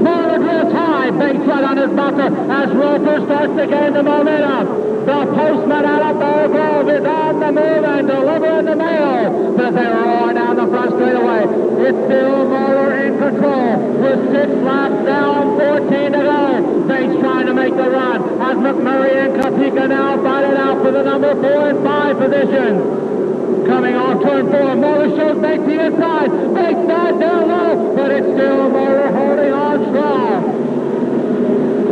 Marler drifts high, Bates right on his bumper as Roper starts to gain the momentum. The postman out of Bear Grove is on the move and delivering the mail. But as they roar down the front straightaway, it's still Marler in control with 6 laps down, 14 to go. Bates trying to make the run as McMurray and Kapika now fight it out for the number 4 and 5 positions. Coming off turn 4, Marler shows Bates the inside. Bates dives down low, but it's still Marler holding on strong.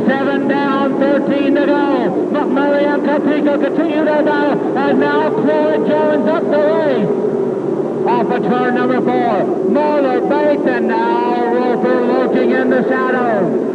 7 down, 13 to go. McMurray and Kapika continue their battle, and now Cloyd joins up the race. Off of turn number 4, Marler, Bates, and now Roper lurking in the shadows.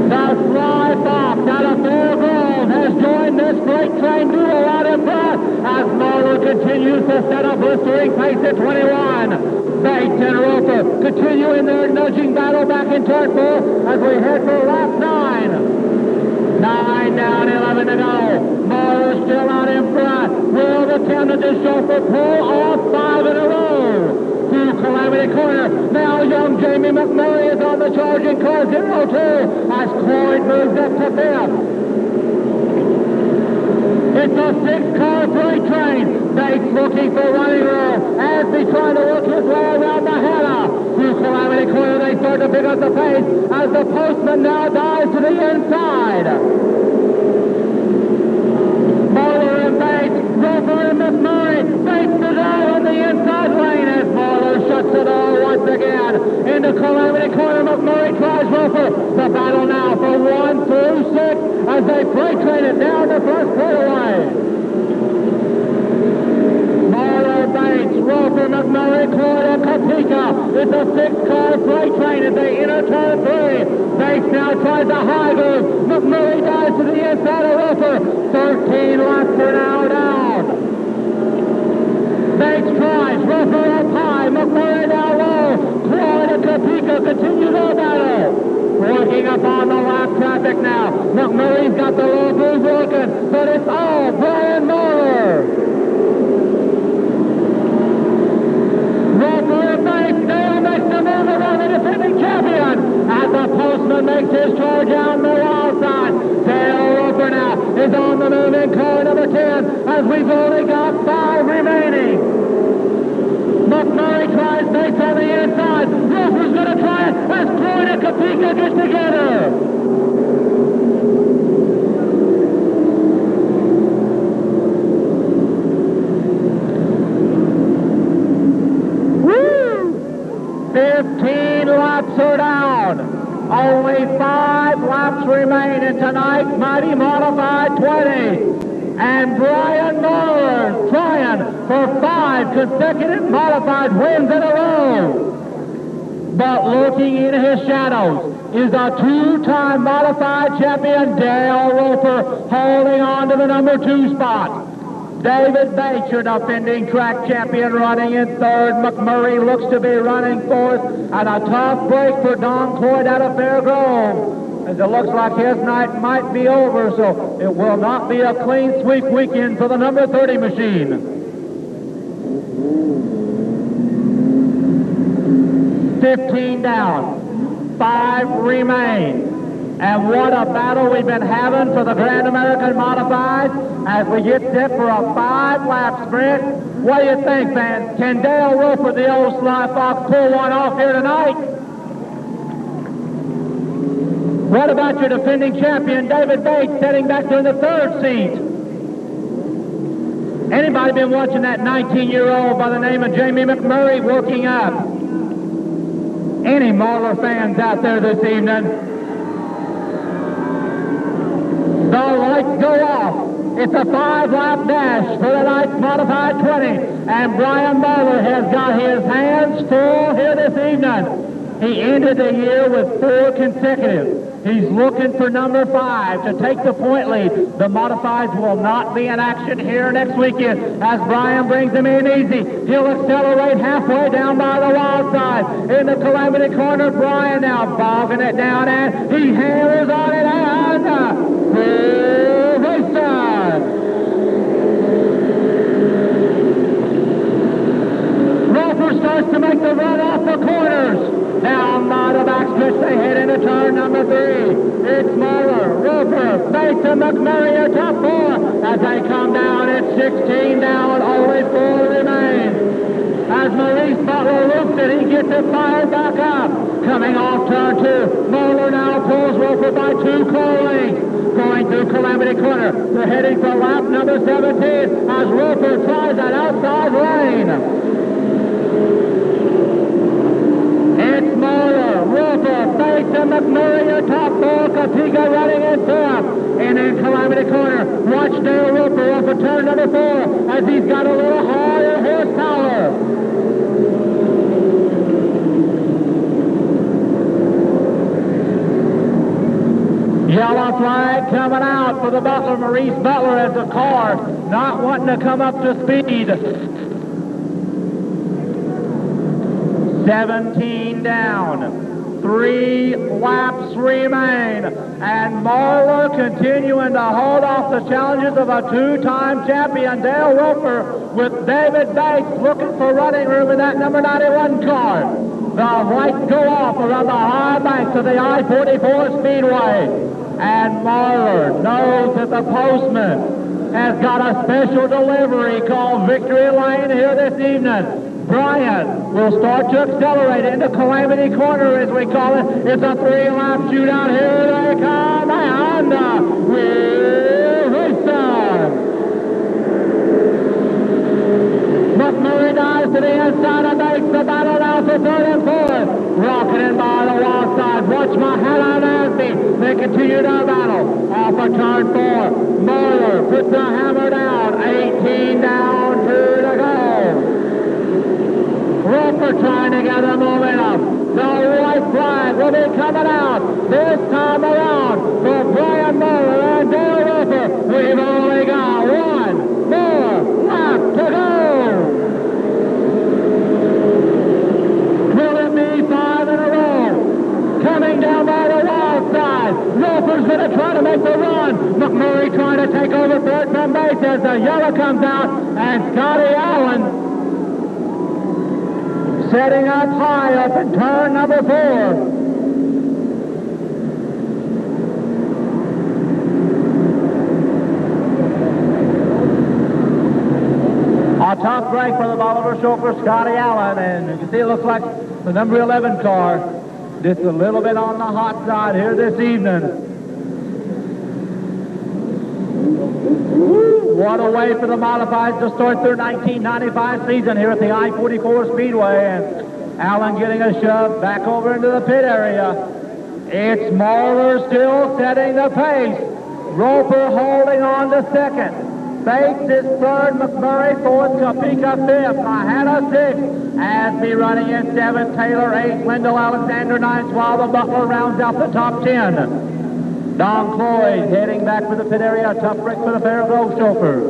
The Fly Fox out of Bear Grove has joined this freight train duel out in front as Marler continues to set a blistering pace at 21. Bates and Roper continue in their nudging battle back in turn 4 as we head for lap 9. 9 down, 11 to go. Marler still out in front. Will the Contenders chauffeur pull off 5 in a row? Through Calamity Corner. Now young Jamie McMurray is on the charging car 02 as Cloyd moves up to 5th. It's a 6-car freight train. Bates looking for running room. Asby trying to work his way around the header. Through Calamity Corner, they start to pick up the pace as the postman now dives to the inside. Marler and Bates, Roper and McMurray. Bates is out on the inside lane as Marler shuts the door once again. Into Calamity Corner, McMurray tries Roper. The battle now for 1 through 6 as they freight train it down the front straightaway. Marler, Bates, Roper, McMurray, Cloyd, and Kapika. It's a 6-car freight train as they enter turn 3. Bates now tries a high groove. McMurray dives to the inside of Roper. 13 laps are now down. Bates tries, Roper up high, McMurray down low. Cloyd and Kapika continue their battle. working up on the lap traffic now. McMurray's got the low groove working, but it's all Brian Moore. Roper Banks, Dale makes the move around the defending champion. As the postman makes his charge down the wild side. Dale Roper now is on the move in car number 10, as we've only got 5 remaining. McMurray tries Bates on the inside. Roper's going to try it as Floyd and Kapika gets together. Woo! 15 laps are down. Only 5 laps remain in tonight's Mighty Modified 20. And Brian Moore trying for 5 consecutive modified wins in a row. But looking in his shadows is a 2-time modified champion, Dale Roper, holding on to the number 2 spot. David Bates, your defending track champion, running in 3rd. McMurray looks to be running 4th. And a tough break for Don Cloyd out of Fairgrove, as it looks like his night might be over, so it will not be a clean sweep weekend for the number 30 machine. 15 down, 5 remain. And what a battle we've been having for the Grand American Modified as we get set for a 5-lap sprint. What do you think, fans? Can Dale Roper, the old Sly Fox, pull one off here tonight? What about your defending champion, David Bates, sitting back there in the 3rd seat? Anybody been watching that 19-year-old by the name of Jamie McMurray working up? Any Marler fans out there this evening? The lights go off. It's a 5-lap dash for tonight's Modified 20. And Brian Marler has got his hands full here this evening. He ended the year with 4 consecutive. He's looking for number 5 to take the point lead. The Modifieds will not be in action here next weekend as Brian brings them in easy. He'll accelerate halfway down by the wild side. In the Calamity corner, Brian now bogging it down, and he hammers on it, and race time. Roper starts to make the run off the corners. Down by the backstretch, they head into turn number 3. It's Marler, Roper, Bates, and McMurray are top 4. As they come down, it's 16 down, only 4 remain. As Maurice Butler loops it, he gets it fired back up. Coming off turn 2, Marler now pulls Roper by 2 car lengths. Going through Calamity Corner, they're heading for lap number 17 as Roper tries that outside lane. It's Marler, Roper, Bates, and McMurray are top 4. Kapika running in 5th. And in Calamity Corner, watch Dale Roper off of turn number 4 as he's got a little higher horsepower. Yellow flag coming out for the Butler, Maurice Butler, as the car not wanting to come up to speed. 17 down, 3 laps remain, and Marler continuing to hold off the challenges of a 2-time champion, Dale Roper, with David Bates looking for running room in that number 91 car. The lights go off around the high banks of the I-44 Speedway, and Marler knows that the postman has got a special delivery called Victory Lane here this evening. Brian will start to accelerate into Calamity Corner, as we call it. It's a 3-lap shootout. Here they come, and we're racing. McMurray dives to the inside and makes the battle now for 3rd and 4th. Rocketing by the wall side. Watch Mahana Nasby. They continue their battle. Off of turn 4. Marler puts the hammer down. 18 down, 2 to go. Roper trying to get the momentum. The white flag will be coming out this time around for Brian Marler and Dale Roper. We've only got 1 more lap to go. Will it be 5 in a row? Coming down by the race as the yellow comes out, and Scotty Allen setting up high up in turn number 4. A tough break for the Bolivar chauffeur, Scotty Allen, and you can see it looks like the number 11 car just a little bit on the hot side here this evening. What a way for the modifieds to start their 1995 season here at the I-44 Speedway, and Allen getting a shove back over into the pit area. It's Mahler still setting the pace. Roper holding on to second. Bates is third, McMurray fourth, Kopeka fifth, Mahana sixth, Asby running in seventh, Taylor eighth, Wendell Alexander ninth, while the Butler rounds out the top 10. Don Cloyd heading back for the pit area, a tough break for the Fairgrove chauffeur.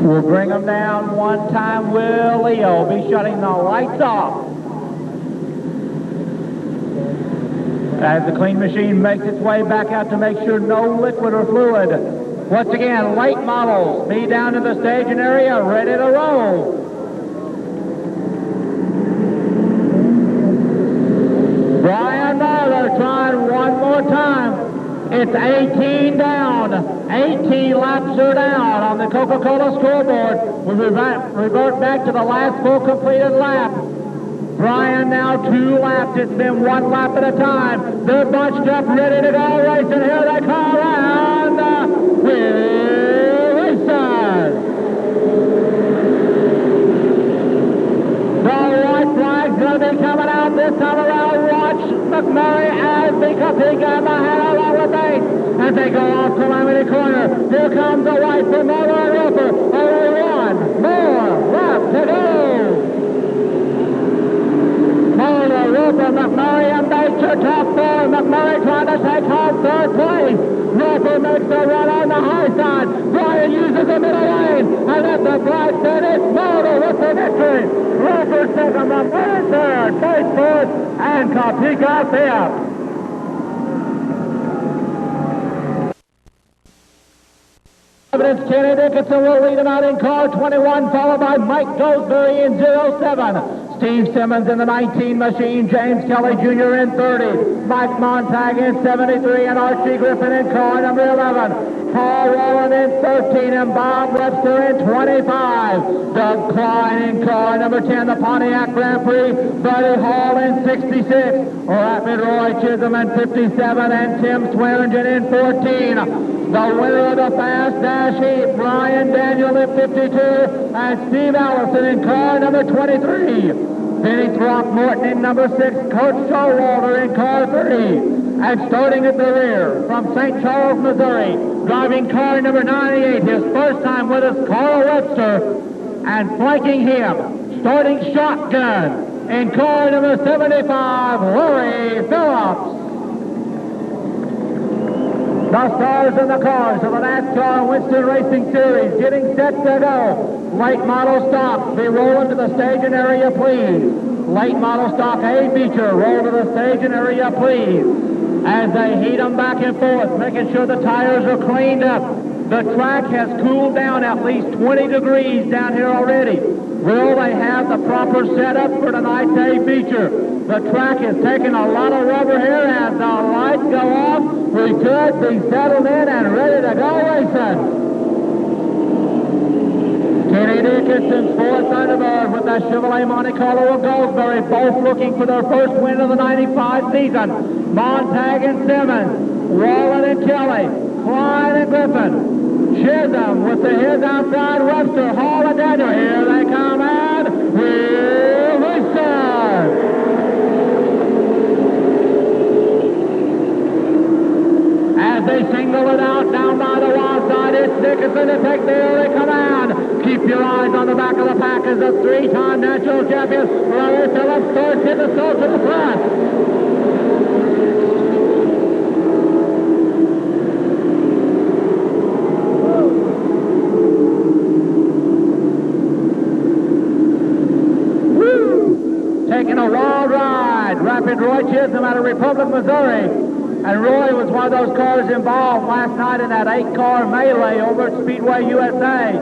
We'll bring them down one time. Will Leo be shutting the lights off as the clean machine makes its way back out to make sure no liquid or fluid. Once again, late models be down to the staging area, ready to roll. Brian Mahler trying one more time. It's 18 down. 18 laps are down on the Coca-Cola scoreboard. We revert back to the last full completed lap. Brian now 2 laps. It's been 1 lap at a time. They're bunched up, ready to go racing. Here they come around. Will Racers. The white flag's going to be coming out this time around. Watch McMurray, Asby, Kopeka, and Mahana along with Bates as they go off Calamity Corner. Here comes the white for Mahler and Roper. Only 1 more lap to go. Mahler, Roper, McMurray, and Bates are top 4. McMurray trying to take home 3rd place. Roper makes the run on the high side. Brian uses the middle lane, and at the flag set, it's Mahler with the victory. Roper second, McMurray 3rd, Bates 4th, and Kopeka 5th. Kenny Dickinson will lead him out in car 21, followed by Mike Goldsberry in 07. Steve Simmons in the 19 machine, James Kelly Jr. in 30, Mike Montag in 73, and Archie Griffin in car number 11. Paul Rowland in 13, and Bob Webster in 25. Doug Klein in car number 10, the Pontiac Grand Prix. Buddy Hall in 66, Rapid Roy Chisholm in 57, and Tim Swearingen in 14. The winner of the Fast Dash Heat, Brian Daniel in 52, and Steve Allison in car number 23. Vinnie Throckmorton in number 6, Kurt Showalter in car 3. And starting at the rear from St. Charles, Missouri, driving car number 98, his first time with us, Carl Webster, and flanking him, starting shotgun in car number 75, Larry Phillips. The stars in the cars of the NASCAR Winston Racing Series getting set to go. Late model stock, be rolling to the staging area, please. Late model stock A feature, roll to the staging area, please. As they heat them back and forth, making sure the tires are cleaned up. The track has cooled down at least 20 degrees down here already. Will they have the proper setup for tonight's A feature? The track is taking a lot of rubber here as the lights go off. We could be settled in and ready to go racing. Kenny Dickinson's 4th Thunderbird with the Chevrolet Monte Carlo of Goldsberry, both looking for their first win of the 95 season. Montag and Simmons, Wallen and Kelly, Klein and Griffin. Chisholm with the his outside, Webster, Hall and Daniel. Here they come, and Will Racers. As they single it out down by the wild side, it's Dickinson to take the early command. Keep your eyes on the back of the pack as the 3-time national champion, Larry Phillips, starts in the start to the front. Taking a wild ride, Rapid Roy Chisholm out of Republic, Missouri. And Roy was one of those cars involved last night in that 8-car melee over at Speedway USA.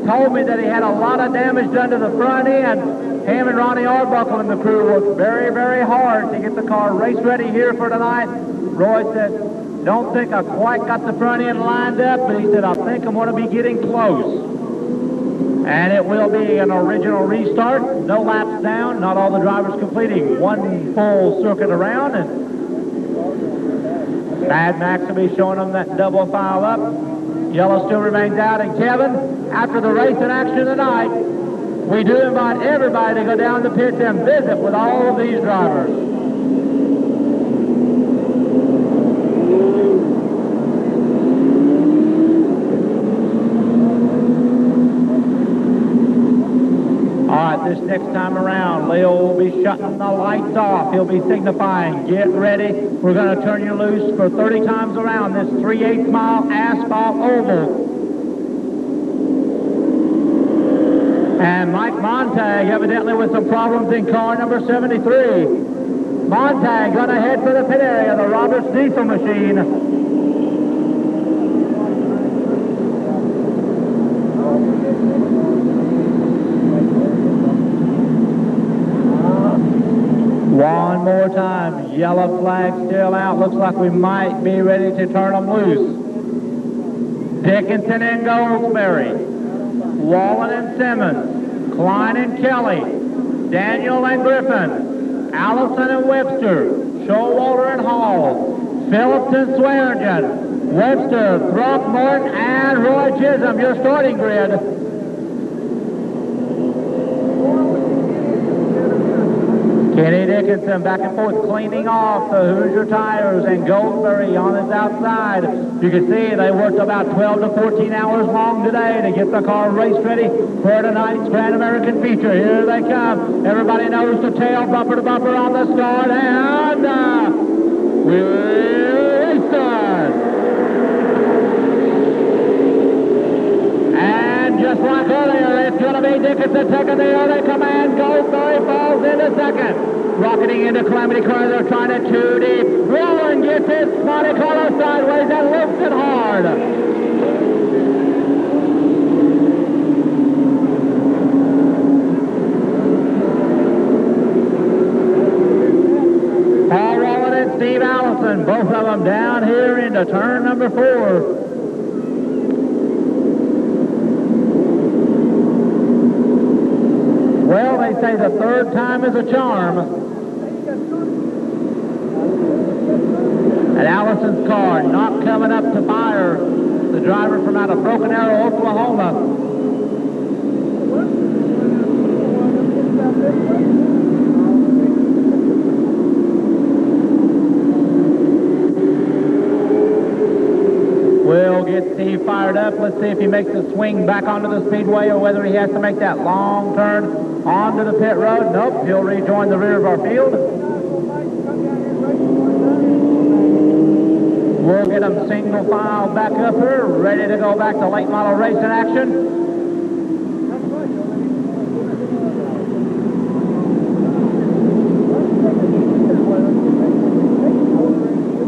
Told me that he had a lot of damage done to the front end. Him and Ronnie Arbuckle and the crew worked very, very hard to get the car race ready here for tonight. Roy said, don't think I quite got the front end lined up, but he said, I think I'm going to be getting close. And it will be an original restart, no laps down, not all the drivers completing one full circuit around. And Mad Max will be showing them that double file up. Yellow still remains out. And Kevin, after the race in action tonight, we do invite everybody to go down the pits and visit with all of these drivers. This next time around, Leo will be shutting the lights off. He'll be signifying, get ready. We're going to turn you loose for 30 times around this 3/8 mile asphalt oval. And Mike Montag, evidently with some problems in car number 73. Montag going to head for the pit area, the Roberts diesel machine. One more time, yellow flag still out. Looks like we might be ready to turn them loose. Dickinson and Goldsberry, Wallen and Simmons, Klein and Kelly, Daniel and Griffin, Allison and Webster, Showalter and Hall, Phillips and Swearingen, Webster, Throckmorton, and Roy Chisholm, your starting grid. Kenny Dickinson back and forth cleaning off the Hoosier tires, and Goldsberry on his outside. You can see they worked about 12 to 14 hours long today to get the car race ready for tonight's Grand American feature. Here they come. Everybody knows the tail, bumper to bumper on the start, and Wilson. And just like earlier, it's going to be Dickinson taking the early command. Goldsberry falls into second. Rocketing into Calamity Corner, they're trying it too deep. Rowan gets his Monte Carlo sideways and lifts it hard. Paul Rowan and Steve Allison, both of them down here into turn number 4. Well, they say the third time is a charm. And Allison's car not coming up to fire. The driver from out of Broken Arrow, Oklahoma. We'll get Steve fired up. Let's see if he makes the swing back onto the speedway or whether he has to make that long turn onto the pit road. Nope, he'll rejoin the rear of our field. We'll get them single file back up here, ready to go back to late model racing action.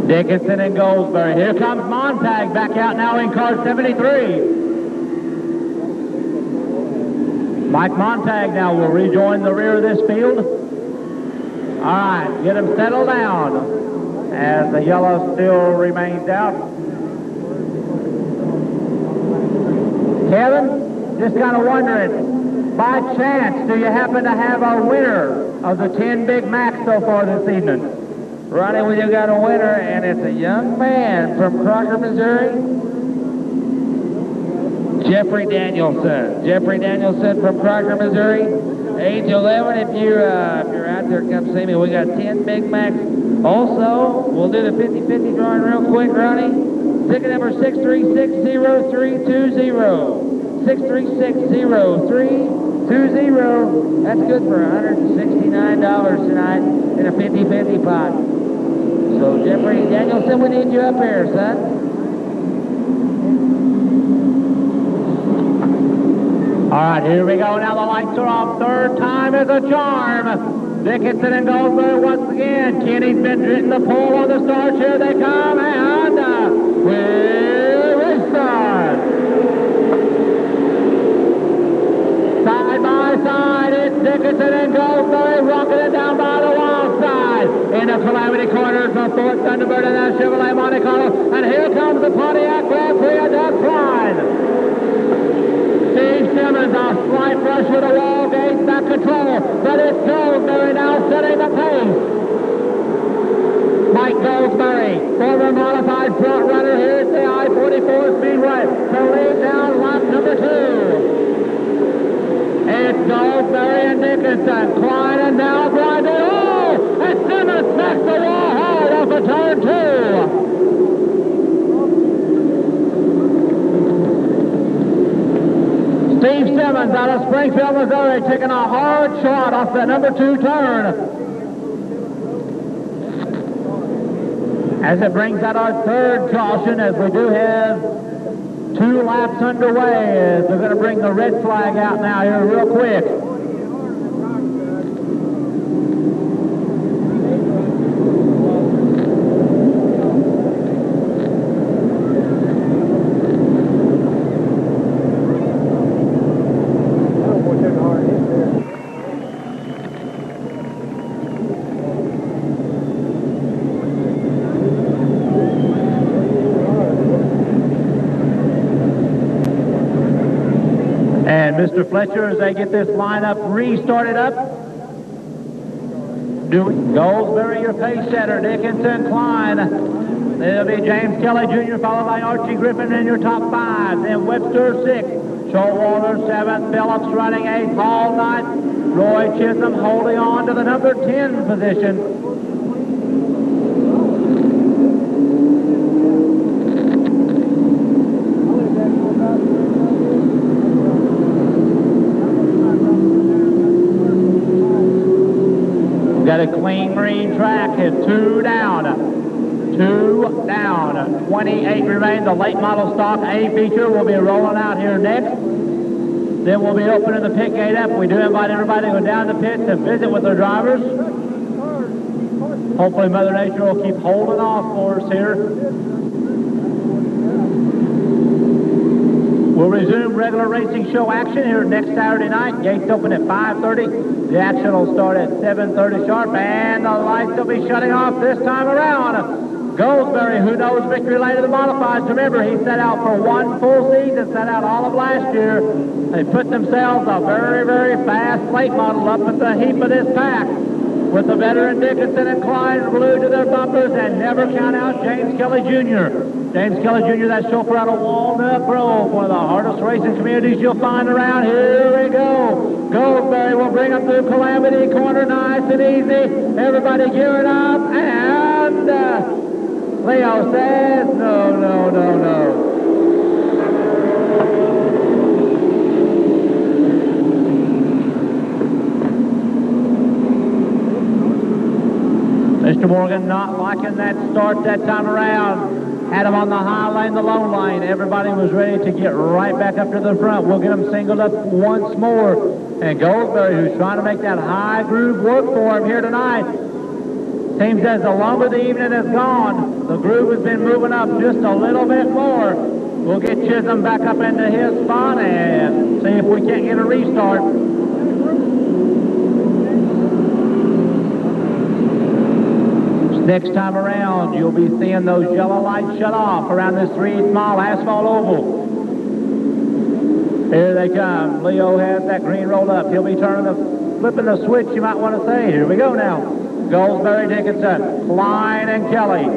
Dickinson and Goldsberry. Here comes Montag back out now in car 73. Mike Montag now will rejoin the rear of this field. All right, get him settled down as the yellow still remains out. Kevin, just kind of wondering, by chance, do you happen to have a winner of the 10 Big Macs so far this evening? Ronnie, we just got a winner, and it's a young man from Crocker, Missouri. Jeffrey Danielson. Jeffrey Danielson from Crocker, Missouri. Age 11. If you're out there, come see me. We got 10 Big Macs. Also, we'll do the 50-50 drawing real quick, Ronnie. Ticket number 6360320. 6360320. That's good for $169 tonight in a 50-50 pot. So, Jeffrey Danielson, we need you up here, son. All right, here we go. Now the lights are off. Third time is a charm. Dickinson and Goldsberry once again. Kenny's been hitting the pole on the start. Here they come, and we're restart. Side by side, it's Dickinson and Goldsberry rocking it down by the wild side. In the Calamity Corners, the Ford Thunderbird and the Chevrolet Monte Carlo. And here comes the Pontiac Grand Prix of Doug Klein. Steve Simmons, a slight rush with the wall gate, back control, but it's Goldsberry now setting the pace. Mike Goldsberry, former modified front runner here at the I-44 Speedway, to lead down lap number 2. It's Goldsberry and Dickinson, Klein and now grinding. Oh! And Simmons smacks the wall hard off of turn 2. Steve Simmons out of Springfield, Missouri, taking a hard shot off the number 2 turn. As it brings out our third caution, as we do have 2 laps underway, as they're going to bring the red flag out now here real quick. And Mr. Fletcher, as they get this lineup restarted up, Goldsberry, your pace setter, Dickinson, Klein. It'll be James Kelly Jr., followed by Archie Griffin in your top 5. Then Webster 6, Showalter 7th, Phillips running 8th, Hall 9th, Roy Chisholm holding on to the number 10 position. Got a clean green track. It's 2 down. 2 down. 28 remain. The late model stock A feature will be rolling out here next. Then we'll be opening the pit gate up. We do invite everybody to go down the pit to visit with their drivers. Hopefully Mother Nature will keep holding off for us here. We'll resume regular racing show action here next Saturday night. Gates open at 5:30. The action will start at 7:30 sharp, and the lights will be shutting off this time around. Goldsberry, who knows victory lane of the modifieds. Remember, he set out for 1 full season, set out all of last year. They put themselves a very, very fast late model up at the heap of this pack, with the veteran Dickinson and Klein glued to their bumpers, and never count out James Kelly Jr. James Kelly Jr., that chauffeur out of Walnut Grove, one of the hardest racing communities you'll find around. Here we go. Goldsberry will bring them through Calamity Corner, nice and easy. Everybody gearing up, and Leo says, no, no, no, no. Mr. Morgan not liking that start that time around. Had him on the high lane, the low lane. Everybody was ready to get right back up to the front. We'll get him singled up once more. And Goldsberry, who's trying to make that high groove work for him here tonight. Seems as the longer the evening has gone, the groove has been moving up just a little bit more. We'll get Chisholm back up into his spot and see if we can't get a restart. Next time around, you'll be seeing those yellow lights shut off around this 3/8 mile asphalt oval. Here they come. Leo has that green rolled up. He'll be flipping the switch, you might want to say. Here we go now. Goldsberry, Dickinson, Klein and Kelly,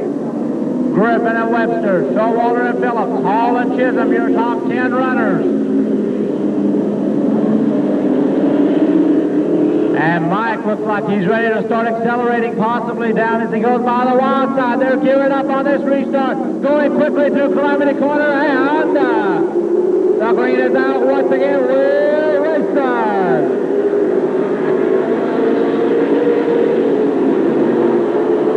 Griffin and Webster, Showalter and Phillips, Hall and Chisholm, your top 10 runners. And Mike looks like he's ready to start accelerating, possibly down as he goes by the wild side. They're gearing up on this restart, going quickly through Calamity Corner, and the green is out once again. We're restart.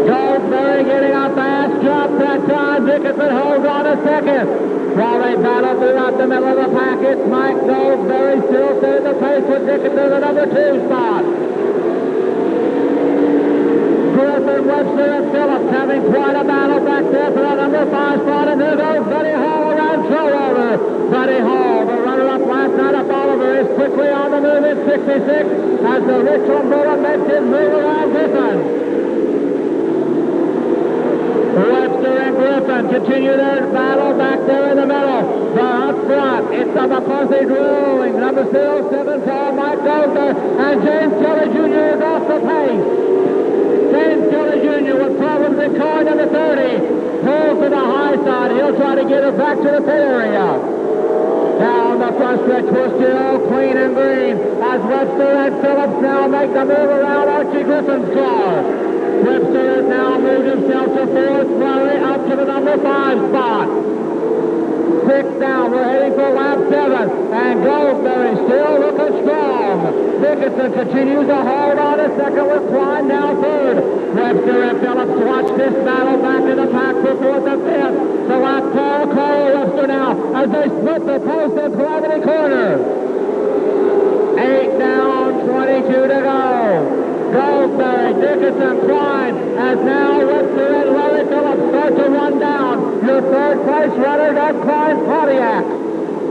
Goldsberry getting a fast drop that time. Dickinson holds on a second. While they battle throughout the middle of the pack, it's Mike Goldsberry still setting the pace with Dickinson in the number 2 spot. Webster and Phillips having quite a battle back there for the number 5 spot, and there goes Buddy Hall around Trowover. Buddy Hall, the runner-up last night up Oliver, is quickly on the move at 66 as the Richland Bullet makes his move around Griffin. Webster and Griffin continue their battle back there in the middle. Up front, it's the McCarthy drilling. Number 07 called Mike Goldberg, and James Kelly Jr. is off the pace. James Kelly Jr. with problems in car number 30. Pulls to the high side. He'll try to get her back to the pit area. Down the front stretch, we're still clean and green as Webster and Phillips now make the move around Archie Griffin's car. Webster has now moved himself to 4th, slowly up to the number 5 spot. 6 down, we're heading for lap 7, and Goldsberry still looking strong. Dickinson continues to hold on a second with Klein now 3rd. Webster and Phillips watch this battle back in the pack for 4th and 5th. The lap call, Webster now as they split the post and Calamity Corner. 8 down, 22 to go. Goldsberry, Dickinson, Klein, as now Webster and Larry Phillips start to run down. Your 3rd place runner, Doug Klein, Pontiac.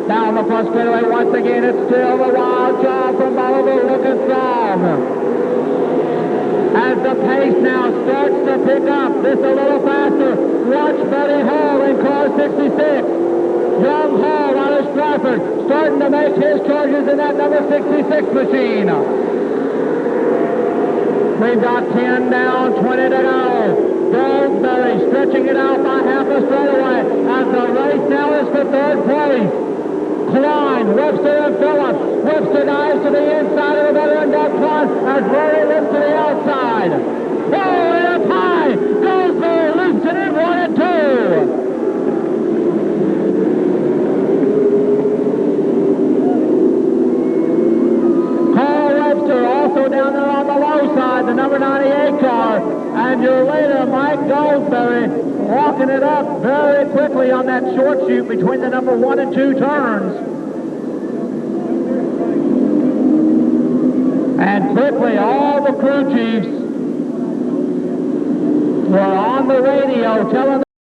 Down the front straightaway once again, it's still the wild job from Bolivar looking strong. As the pace now starts to pick up, this a little faster. Watch Buddy Hall in car 66. Young Hall out of Stratford, starting to make his charges in that number 66 machine. We've got 10 down, 20 to go. Goldsberry stretching it out by half a straightaway as the race now is for 3rd place. Klein, Webster and Phillips. Webster dives to the inside of the veteran Doug Klein as Rory lifts to the outside. Oh, and up high. Goldsberry lifts it in 1 and 2. Down there on the low side, the number 98 car, and your leader, Mike Goldsberry, walking it up very quickly on that short chute between the number 1 and 2 turns. And quickly, all the crew chiefs were on the radio telling